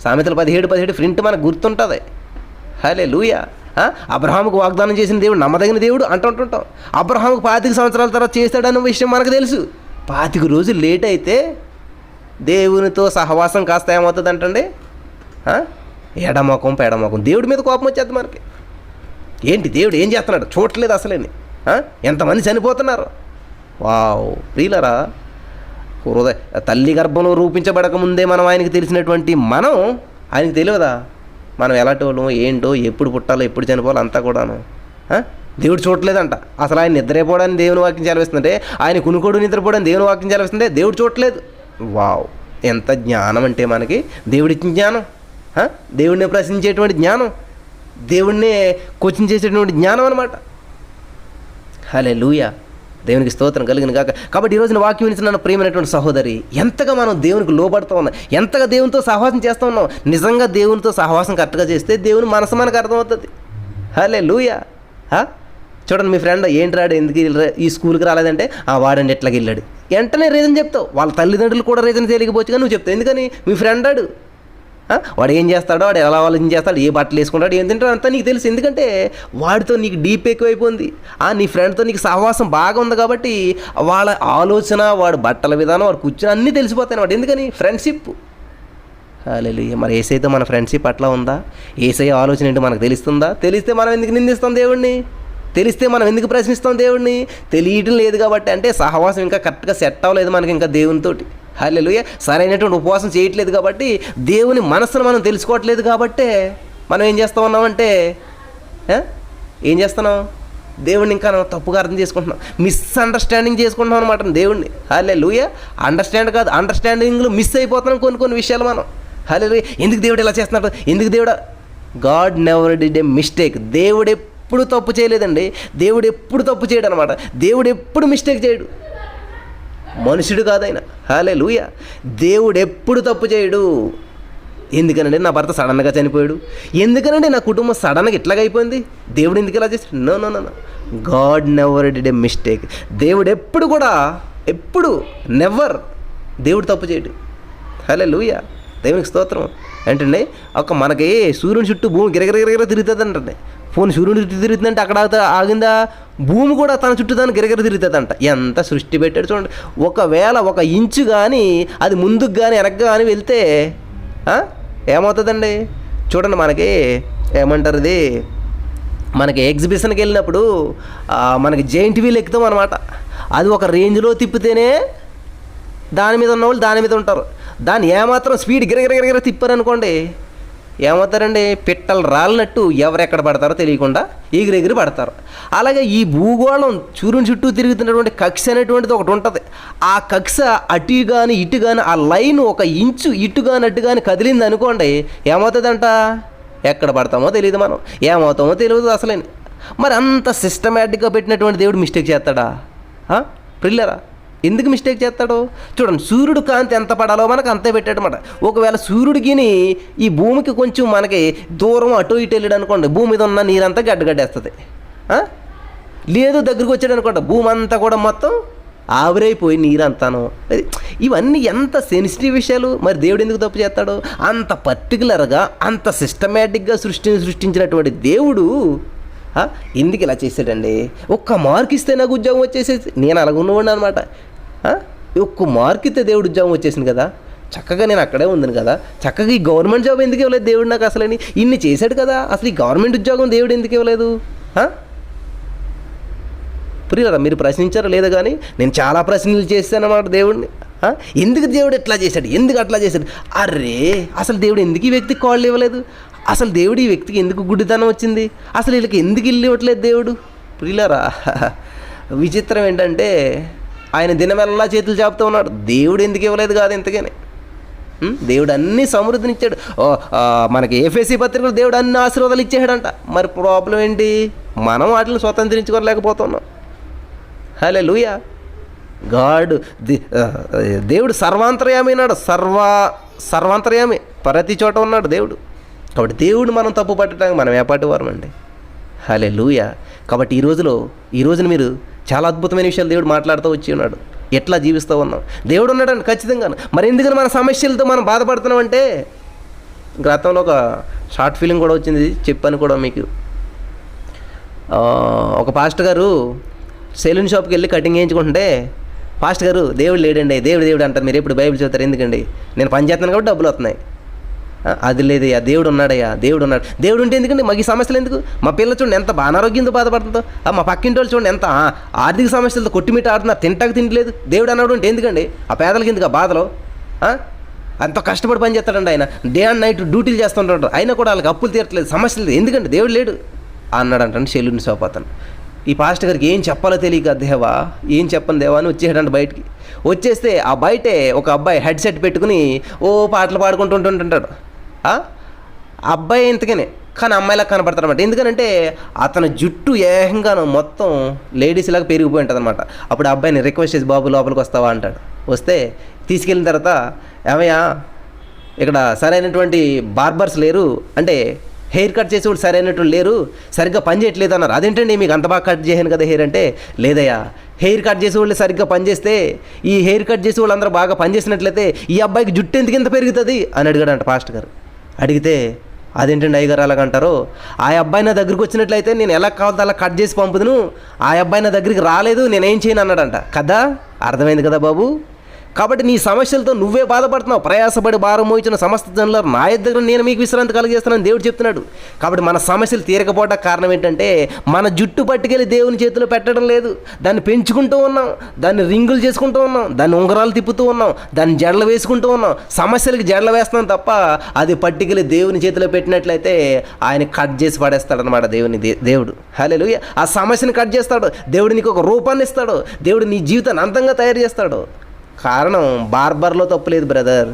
సామెతలు 17:17 ప్రింట్ మనకు గుర్తుంటుంది. హల్లెలూయా. అబ్రహాముకు వాగ్దానం చేసిన దేవుడు నమ్మదగిన దేవుడు అంటుంటాం. అబ్రహాముకు 25 సంవత్సరాల తర్వాత చేస్తాడన్న విషయం మనకు తెలుసు. 25 రోజులు లేట్ అయితే దేవునితో సహవాసం కాస్త ఏమవుతుంది అంటండి, ఎడమొఖం పెడమొఖం, దేవుడి మీద కోపం వచ్చేది మనకి. ఏంటి దేవుడు ఏం చేస్తున్నాడు చూడట్లేదు అసలేని. ఎంతమంది చనిపోతున్నారు. వావ్ ప్రియులరా, హృదయ తల్లి గర్భంలో రూపించబడక ముందే మనం ఆయనకి తెలిసినటువంటి మనం ఆయనకి తెలియదా మనం ఎలాంటి వాళ్ళం ఏంటో, ఎప్పుడు పుట్టాలో ఎప్పుడు చనిపోవాలో అంతా కూడాను దేవుడు చూడట్లేదంట. అసలు ఆయన నిద్రపోవడానికి దేవుని వాక్యం చదివిస్తుంటే, ఆయన కునుకోడు నిద్రపోవడానికి దేవుని వాక్యం చదివిస్తుంటే దేవుడు చూడట్లేదు. వావ్ ఎంత జ్ఞానం అంటే మనకి దేవుడిచ్చిన జ్ఞానం, దేవుడిని ప్రశ్నించేటువంటి జ్ఞానం, దేవుడిని కోచింగ్ చేసేటువంటి జ్ఞానం అనమాట. హల్లెలూయా, దేవునికి స్తోత్రం కలిగిన కాక. కాబట్టి ఈరోజున వాక్యం వినిచిన ప్రియమైనటువంటి సహోదరి, ఎంతగా మనం దేవునికి లోబడుతూ ఉన్నాం, ఎంతగా దేవునితో సహవాసం చేస్తూ ఉన్నాం. నిజంగా దేవునితో సహవాసం కరెక్ట్గా చేస్తే దేవుని మనసు మనకు అర్థమవుతుంది. హల్లెలూయా. చూడండి, మీ ఫ్రెండ్ ఏంటి రాడు, ఎందుకు ఈ స్కూల్కి రాలేదంటే వాడండి ఎట్లాగ వెళ్ళాడు, వెంటనే రీజన్ చెప్తావు. వాళ్ళ తల్లిదండ్రులు కూడా రీజన్ తెలియకపోవచ్చు కానీ నువ్వు చెప్తావు. ఎందుకని? మీ ఫ్రెండ్ వాడు ఏం చేస్తాడో, వాడు ఎలా ఆలోచన చేస్తాడు, ఏ బట్టలు వేసుకుంటాడు, ఏం తింటాడు అంతా నీకు తెలుసు. ఎందుకంటే వాడితో నీకు డీప్ ఎక్కువైపోయింది. నీ ఫ్రెండ్తో నీకు సహవాసం బాగా ఉంది కాబట్టి వాళ్ళ ఆలోచన, వాడు బట్టల విధానం, వాడు కూర్చొని అన్నీ తెలిసిపోతాయి వాడు. ఎందుకని? ఫ్రెండ్షిప్. హల్లెలూయా. మరి ఏసైతో మన ఫ్రెండ్షిప్ అట్లా ఉందా? ఏసై ఆలోచన ఏంటో మనకు తెలుస్తుందా? తెలిస్తే మనం ఎందుకు నిందిస్తాం దేవుడిని? తెలిస్తే మనం ఎందుకు ప్రశ్నిస్తాం దేవుడిని? తెలియటం లేదు కాబట్టి. అంటే సహవాసం ఇంకా కరెక్ట్గా సెట్ అవ్వలేదు మనకి ఇంకా దేవునితోటి. హల్లెలూయా. సరైనటువంటి ఉపవాసం చేయట్లేదు కాబట్టి, దేవుని మనసును మనం తెలుసుకోవట్లేదు కాబట్టే మనం ఏం చేస్తూ ఉన్నామంటే ఏం చేస్తున్నాం? దేవుడిని ఇంకా తప్పుగా అర్థం చేసుకుంటున్నాం, మిస్అండర్స్టాండింగ్ చేసుకుంటున్నాం అనమాట దేవుడిని. హల్లెలూయా. అండర్స్టాండ్ కాదు, అండర్స్టాండింగ్లో మిస్ అయిపోతున్నాం కొన్ని విషయాలు మనం. హల్లెలూయా. ఎందుకు దేవుడు ఇలా చేస్తున్నాడు? ఎందుకు దేవుడు? God never did a mistake. దేవుడు ఎప్పుడు తప్పు చేయలేదండి. దేవుడు ఎప్పుడు తప్పు చేయడు అనమాట. దేవుడు ఎప్పుడు మిస్టేక్ చేయడు, మనుషుడు కాదైనా. హల్లెలూయా. దేవుడు ఎప్పుడు తప్పు చేయడు. ఎందుకనండి నా భర్త సడన్గా చనిపోయాడు, ఎందుకనండి నా కుటుంబం సడన్గా ఇట్లాగ అయిపోయింది, దేవుడు ఎందుకు ఇలా చేస్తాడు? No no no. God never did a mistake. దేవుడు ఎప్పుడు కూడా, ఎప్పుడు నెవర్ దేవుడు తప్పు చేయడు. హల్లెలూయా. దేవునికి స్తోత్రం. ఏంటండి, మనకి సూర్యుని చుట్టూ భూమి గిరగిర తిరుగుతుంది అంటండి. సూర్యుని చుట్టూ తిరుగుతుందంటే అక్కడ ఆగిందా? భూమి కూడా తన చుట్టూ దాన్ని గిరగిర తిరుగుతుందంట. ఎంత సృష్టి పెట్టాడు చూడండి. ఒకవేళ 1 ఇంచు కానీ అది ముందుకు కానీ వెనక్కి కానీ వెళ్తే ఏమవుతుందండి? చూడండి, మనకి ఏమంటారు ఇది, మనకి ఎగ్జిబిషన్కి వెళ్ళినప్పుడు మనకి జైంట్ వీల్ ఎక్కుతాం అనమాట. అది ఒక రేంజ్లో తిప్పితేనే దాని మీద ఉన్న వాళ్ళు దాని మీద ఉంటారు. దాన్ని ఏమాత్రం స్పీడ్ గిరగిర తిప్పారనుకోండి, ఏమవుతారండి? పిట్టలు రాలినట్టు ఎవరెక్కడ పడతారో తెలియకుండా ఎగిరెగిరి పడతారు. అలాగే ఈ భూగోళం సూర్యుని చుట్టూ తిరుగుతున్నటువంటి కక్ష అనేటువంటిది ఒకటి ఉంటుంది. ఆ కక్ష అటు కానీ ఇటు కానీ ఆ లైన్ 1 ఇంచు ఇటు కానీ అటు కానీ కదిలింది అనుకోండి, ఏమవుతుందంట? ఎక్కడ పడతామో తెలియదు, మనం ఏమవుతామో తెలియదు అసలేని. మరి అంత సిస్టమేటిక్గా పెట్టినటువంటి దేవుడు మిస్టేక్ చేస్తాడా? ప్రిల్లరా, ఎందుకు మిస్టేక్ చేస్తాడు? చూడండి, సూర్యుడు కాంతి ఎంత పడాలో మనకు అంతే పెట్టాడనమాట. ఒకవేళ సూర్యుడికి ఈ భూమికి కొంచెం మనకి దూరం అటు ఇటు వెళ్ళాడు అనుకోండి, భూమి మీద ఉన్న నీరంతా గడ్డగడ్డేస్తుంది. లేదు దగ్గరికి వచ్చాడు అనుకోండి, భూమి అంతా కూడా మొత్తం ఆవిరైపోయి నీరంతాను. ఇవన్నీ ఎంత సెన్సిటివ్ విషయాలు. మరి దేవుడు ఎందుకు తప్పు చేస్తాడు? అంత పర్టికులర్గా అంత సిస్టమేటిక్గా సృష్టించినటువంటి దేవుడు ఎందుకు ఇలా చేశాడండి? 1 మార్క్ ఇస్తే నాకు ఉద్యోగం వచ్చేసేది, నేను అలాగున్నవాడిని అనమాట. 1 మార్క్ ఇస్తే దేవుడు ఉద్యోగం వచ్చేసింది కదా, చక్కగా నేను అక్కడే ఉందని కదా, చక్కగా ఈ గవర్నమెంట్ జాబ్ ఎందుకు ఇవ్వలేదు దేవుడు నాకు? అసలని ఇన్ని చేశాడు కదా, అసలు ఈ గవర్నమెంట్ ఉద్యోగం దేవుడు ఎందుకు ఇవ్వలేదు? ప్రియులారా, మీరు ప్రశ్నించారో లేదా కానీ నేను చాలా ప్రశ్నలు చేశాను అన్నమాట దేవుడిని. ఎందుకు దేవుడు ఎట్లా చేశాడు, ఎందుకు అట్లా చేశాడు? అరే, అసలు దేవుడు ఎందుకు ఈ వ్యక్తికి కాళ్ళు ఇవ్వలేదు? అసలు దేవుడు ఈ వ్యక్తికి ఎందుకు గుడ్డితనం వచ్చింది? అసలు వీళ్ళకి ఎందుకు ఇల్లు ఇవ్వట్లేదు దేవుడు? ప్రియులారా, విచిత్రం ఏంటంటే ఆయన దినమెల్లా చేతులు చాపుతూ ఉన్నాడు. దేవుడు ఎందుకు ఇవ్వలేదు కాదు ఇంతగానే. దేవుడు అన్ని సమృద్ధినిచ్చాడు. మనకి ఎఫెసీ పత్రికలో దేవుడు అన్ని ఆశీర్వాదాలు ఇచ్చేసాడంట. మరి ప్రాబ్లం ఏంటి? మనం వాటిని స్వతంత్రించుకోలేకపోతున్నాం. హల్లెలూయా. దేవుడు సర్వాంతర్యామి అన్నాడు. సర్వాంతర్యామి, ప్రతి చోట ఉన్నాడు దేవుడు. కాబట్టి దేవుడు మనం తప్పు పట్టడానికి మనం ఏపాటి వారం అండి. హల్లెలూయా. కాబట్టి ఈ రోజున మీరు చాలా అద్భుతమైన విషయాలు దేవుడు మాట్లాడుతూ వచ్చి ఉన్నాడు. ఎట్లా జీవిస్తూ ఉన్నాం? దేవుడు ఉన్నాడండి ఖచ్చితంగా. మరి ఎందుకని మన సమస్యలతో మనం బాధపడుతున్నామంటే, గతంలో ఒక షార్ట్ ఫిలిం కూడా వచ్చింది, చెప్పాను కూడా మీకు. ఒక పాస్టర్ గారు సెలూన్ షాప్కి వెళ్ళి కటింగ్ చేయించుకుంటుంటే, పాస్టర్ గారు దేవుడు లేడండి, దేవుడు అంటారు, మీరు ఎప్పుడు బైబిల్ చదువుతారు ఎందుకండి? నేను పని చేస్తున్నాను కాబట్టి డబ్బులు వస్తున్నాయి. అది లేదయ్యా, దేవుడు ఉన్నాడయ్యా, దేవుడు ఉన్నాడు. దేవుడు ఉంటే ఎందుకండి మాకు ఈ సమస్యలు ఎందుకు? మా పిల్లలు చూడండి ఎంత అనారోగ్యంతో బాధపడుతుందో, మా పక్కింటి వాళ్ళు చూడండి ఎంత ఆర్థిక సమస్యలతో కొట్టిమిట్ట ఆడుతున్నారు, తింటాక తింటలేదు. దేవుడు అన్నాడు అంటే ఎందుకండి? ఆ పేదలకి ఎందుకు ఆ బాధలో? అంత కష్టపడి పని చేస్తాడండి ఆయన, డే అండ్ నైట్ డ్యూటీలు చేస్తుంటాడు, అయినా కూడా వాళ్ళకి అప్పులు తీరట్లేదు, సమస్యలు ఎందుకండి? దేవుడు లేడు అన్నాడంటే శల్యుని సోపాతను. ఈ పాస్టర్ గారికి ఏం చెప్పాలో తెలియక, దేవా ఏం చెప్పను దేవా అని వచ్చేసాడంట బయటికి. వచ్చేస్తే ఆ బయటే ఒక అబ్బాయి హెడ్సెట్ పెట్టుకుని పాటలు పాడుకుంటూ ఉంటుంటాడు. అబ్బాయి ఇంతకనే, కానీ అమ్మాయిలా కనపడతాడు అనమాట. ఎందుకనంటే అతని జుట్టు ఏకంగాను మొత్తం లేడీస్ లాగా పెరిగిపోయి ఉంటుంది అనమాట. అప్పుడు అబ్బాయిని రిక్వెస్ట్ చేసి, బాబు లోపలికి వస్తావా అంటాడు. వస్తే తీసుకెళ్ళిన తర్వాత, ఏమయ్యా ఇక్కడ సరైనటువంటి బార్బర్స్ లేరు, అంటే హెయిర్ కట్ చేసేవాడు సరైనటువంటి లేరు, సరిగ్గా పని చేయట్లేదు అన్నారు. అదేంటండి మీకు అంత బాగా కట్ చేయను కదా హెయిర్ అంటే, లేదయ్యా హెయిర్ కట్ చేసేవాళ్ళు సరిగ్గా పనిచేస్తే, ఈ హెయిర్ కట్ చేసేవాళ్ళు అందరూ బాగా పనిచేసినట్లయితే ఈ అబ్బాయికి జుట్టు ఎందుకు ఇంత పెరుగుతుంది అని అడిగాడంట పాస్టర్ గారు. అడిగితే, అదేంటండి అయ్యగారు అలాగంటారు, ఆ అబ్బాయి నా దగ్గరికి వచ్చినట్లయితే నేను ఎలా కావాలో అలా కట్ చేసి పంపుదును, ఆ అబ్బాయి నా దగ్గరికి రాలేదు, నేనేం చేయను అన్నాడంట. కదా అర్థమైంది కదా బాబు? కాబట్టి నీ సమస్యలతో నువ్వే బాధపడుతున్నావు. ప్రయాసపడి భారం మోయించిన సమస్త జనుల నా దగ్గర నేను మీకు విశ్రాంతి కలిగేస్తానని దేవుడు చెప్తున్నాడు. కాబట్టి మన సమస్యలు తీరకపోవడం కారణం ఏంటంటే మన జుట్టు పట్టుకెళ్ళి దేవుని చేతిలో పెట్టడం లేదు. దాన్ని పెంచుకుంటూ ఉన్నాం, దాన్ని రింగులు చేసుకుంటూ ఉన్నాం, దాన్ని ఉంగరాలు తిప్పుతూ ఉన్నాం, దాన్ని జడలు వేసుకుంటూ ఉన్నాం. సమస్యలకి జడలు వేస్తున్నాం తప్ప అది పట్టుకెళ్ళి దేవుని చేతిలో పెట్టినట్లయితే ఆయన కట్ చేసి పడేస్తాడనమాట దేవుడు. హల్లెలూయా. ఆ సమస్యని కట్ చేస్తాడు దేవుడు, నీకు ఒక రూపాన్ని ఇస్తాడు దేవుడు, నీ జీవితాన్ని అందంగా తయారు చేస్తాడు. కారణం బార్బర్లో తప్పు లేదు బ్రదర్,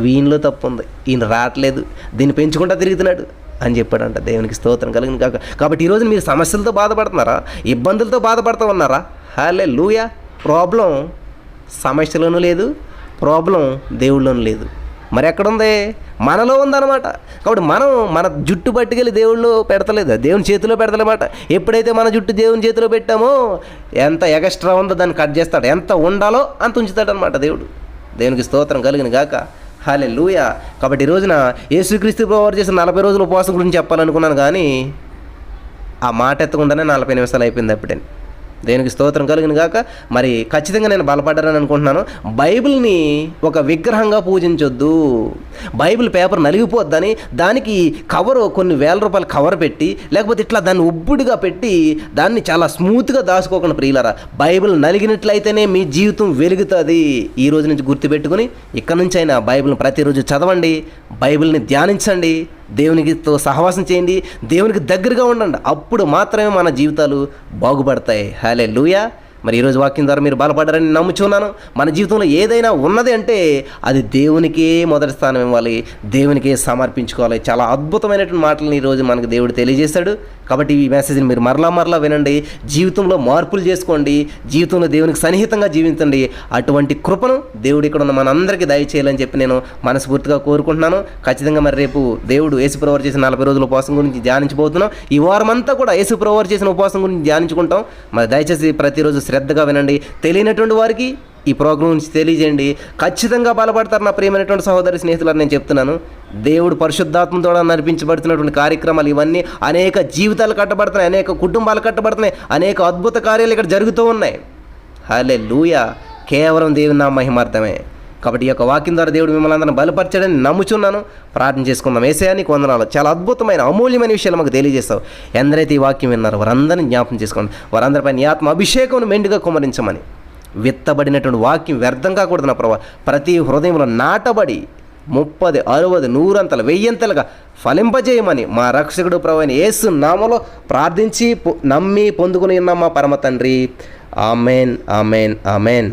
వీనిలో తప్పు ఉంది. ఈయన రావట్లేదు, దీన్ని పెంచుకుంటా తిరుగుతున్నాడు అని చెప్పాడంట. దేవునికి స్తోత్రం కలిగిన కాక. కాబట్టి ఈరోజు మీరు సమస్యలతో బాధపడుతున్నారా, ఇబ్బందులతో బాధపడుతూ ఉన్నారా? హల్లెలూయా. ప్రాబ్లం సమస్యలోనూ లేదు, ప్రాబ్లం దేవుళ్ళలోనూ లేదు, మరి ఎక్కడుంది? మనలో ఉందన్నమాట. కాబట్టి మనం మన జుట్టు పట్టుకెళ్ళి దేవుళ్ళు పెడతలేదు, దేవుని చేతిలో పెడతలేమాట. ఎప్పుడైతే మన జుట్టు దేవుని చేతిలో పెట్టామో ఎంత ఎక్స్ట్రా ఉందో దాన్ని కట్ చేస్తాడు, ఎంత ఉండాలో అంత ఉంచుతాడు అనమాట దేవుడు. దేవునికి స్తోత్రం కలిగిన గాక. హల్లెలూయా. కాబట్టి ఈ రోజున యేసుక్రీస్తు ప్రభువు చేసిన 40 రోజుల ఉపవాసం గురించి చెప్పాలనుకున్నాను, కానీ ఆ మాట ఎత్తకుండానే 40 నిమిషాలు అయిపోయింది అప్పుడే. దేనికి స్తోత్రం కలిగిన గాక. మరి ఖచ్చితంగా నేను బలపడ్డానని అనుకుంటున్నాను. బైబిల్ని ఒక విగ్రహంగా పూజించొద్దు. బైబిల్ పేపర్ నలిగిపోద్దని దానికి కవరు కొన్ని వేల రూపాయలు కవర్ పెట్టి, లేకపోతే ఇట్లా దాన్ని ఉబ్బుడిగా పెట్టి దాన్ని చాలా స్మూత్గా దాచుకోకుండా ప్రియులారా, బైబిల్ నలిగినట్లయితేనే మీ జీవితం వెలుగుతుంది. ఈ రోజు నుంచి గుర్తుపెట్టుకుని ఇక్కడ నుంచి అయినా బైబిల్ని ప్రతిరోజు చదవండి, బైబిల్ని ధ్యానించండి, దేవునికితో సహవాసం చేయండి, దేవునికి దగ్గరగా ఉండండి. అప్పుడు మాత్రమే మన జీవితాలు బాగుపడతాయి. హల్లెలూయా. మరి ఈరోజు వాక్యం ద్వారా మీరు బలపడ్డారని నమ్ముచున్నాను. మన జీవితంలో ఏదైనా ఉన్నది అంటే అది దేవునికే మొదటి స్థానం ఇవ్వాలి, దేవునికే సమర్పించుకోవాలి. చాలా అద్భుతమైనటువంటి మాటలను ఈరోజు మనకు దేవుడు తెలియజేశాడు. కాబట్టి ఈ మెసేజ్ని మీరు మరలా వినండి, జీవితంలో మార్పులు చేసుకోండి, జీవితంలో దేవునికి సన్నిహితంగా జీవించండి. అటువంటి కృపను దేవుడు ఇక్కడ ఉన్న మనందరికీ దయచేయాలని చెప్పి నేను మనస్ఫూర్తిగా కోరుకుంటున్నాను. ఖచ్చితంగా మరి రేపు దేవుడు యేసుప్రభువు చేసిన 40 రోజుల ఉపవాసం గురించి ధ్యానించబోతున్నాం. ఈ వారం అంతా కూడా యేసుప్రభువు చేసిన ఉపవాసం గురించి ధ్యానించుకుంటాం. మరి దయచేసి ప్రతిరోజు శ్రద్ధగా వినండి. తెలియనటువంటి వారికి ఈ ప్రోగ్రాం నుంచి తెలియజేయండి. ఖచ్చితంగా బలపడతారు నా ప్రియమైనటువంటి సహోదరి స్నేహితులను నేను చెప్తున్నాను. దేవుడు పరిశుద్ధాత్మతో నడిపించబడుతున్నటువంటి కార్యక్రమాలు ఇవన్నీ అనేక జీవితాలు కట్టబడుతున్నాయి, అనేక కుటుంబాలు కట్టబడుతున్నాయి, అనేక అద్భుత కార్యాలు ఇక్కడ జరుగుతూ ఉన్నాయి. హల్లెలూయా. కేవలం దేవుని నా మహిమార్థమే. కాబట్టి ఈ యొక్క వాక్యం ద్వారా దేవుడు మిమ్మల్ని అందరిని బలపరచడని నమ్ముచున్నాను. ప్రార్థన చేసుకుందాం. యేసయ్యా నీకు వందనాలు. చాలా అద్భుతమైన అమూల్యమైన విషయాలు మాకు తెలియజేస్తావు. ఎందరైతే ఈ వాక్యం విన్నారో వారందరినీ జ్ఞాపకం చేసుకోండి. వారందరిపై నీ ఆత్మ అభిషేకం మెండుగా కుమ్మరించమని. విత్తబడినటువంటి వాక్యం వ్యర్థం కాకూడదు నా ప్రభావ. ప్రతి హృదయంలో నాటబడి 30, 60, 100 1000 ఫలింపజేయమని మా రక్షకుడు ప్రభువైన యేసు నామములో ప్రార్థించి నమ్మి పొందుకుని ఉన్నాం మా పరమ తండ్రి. Amen, amen, amen.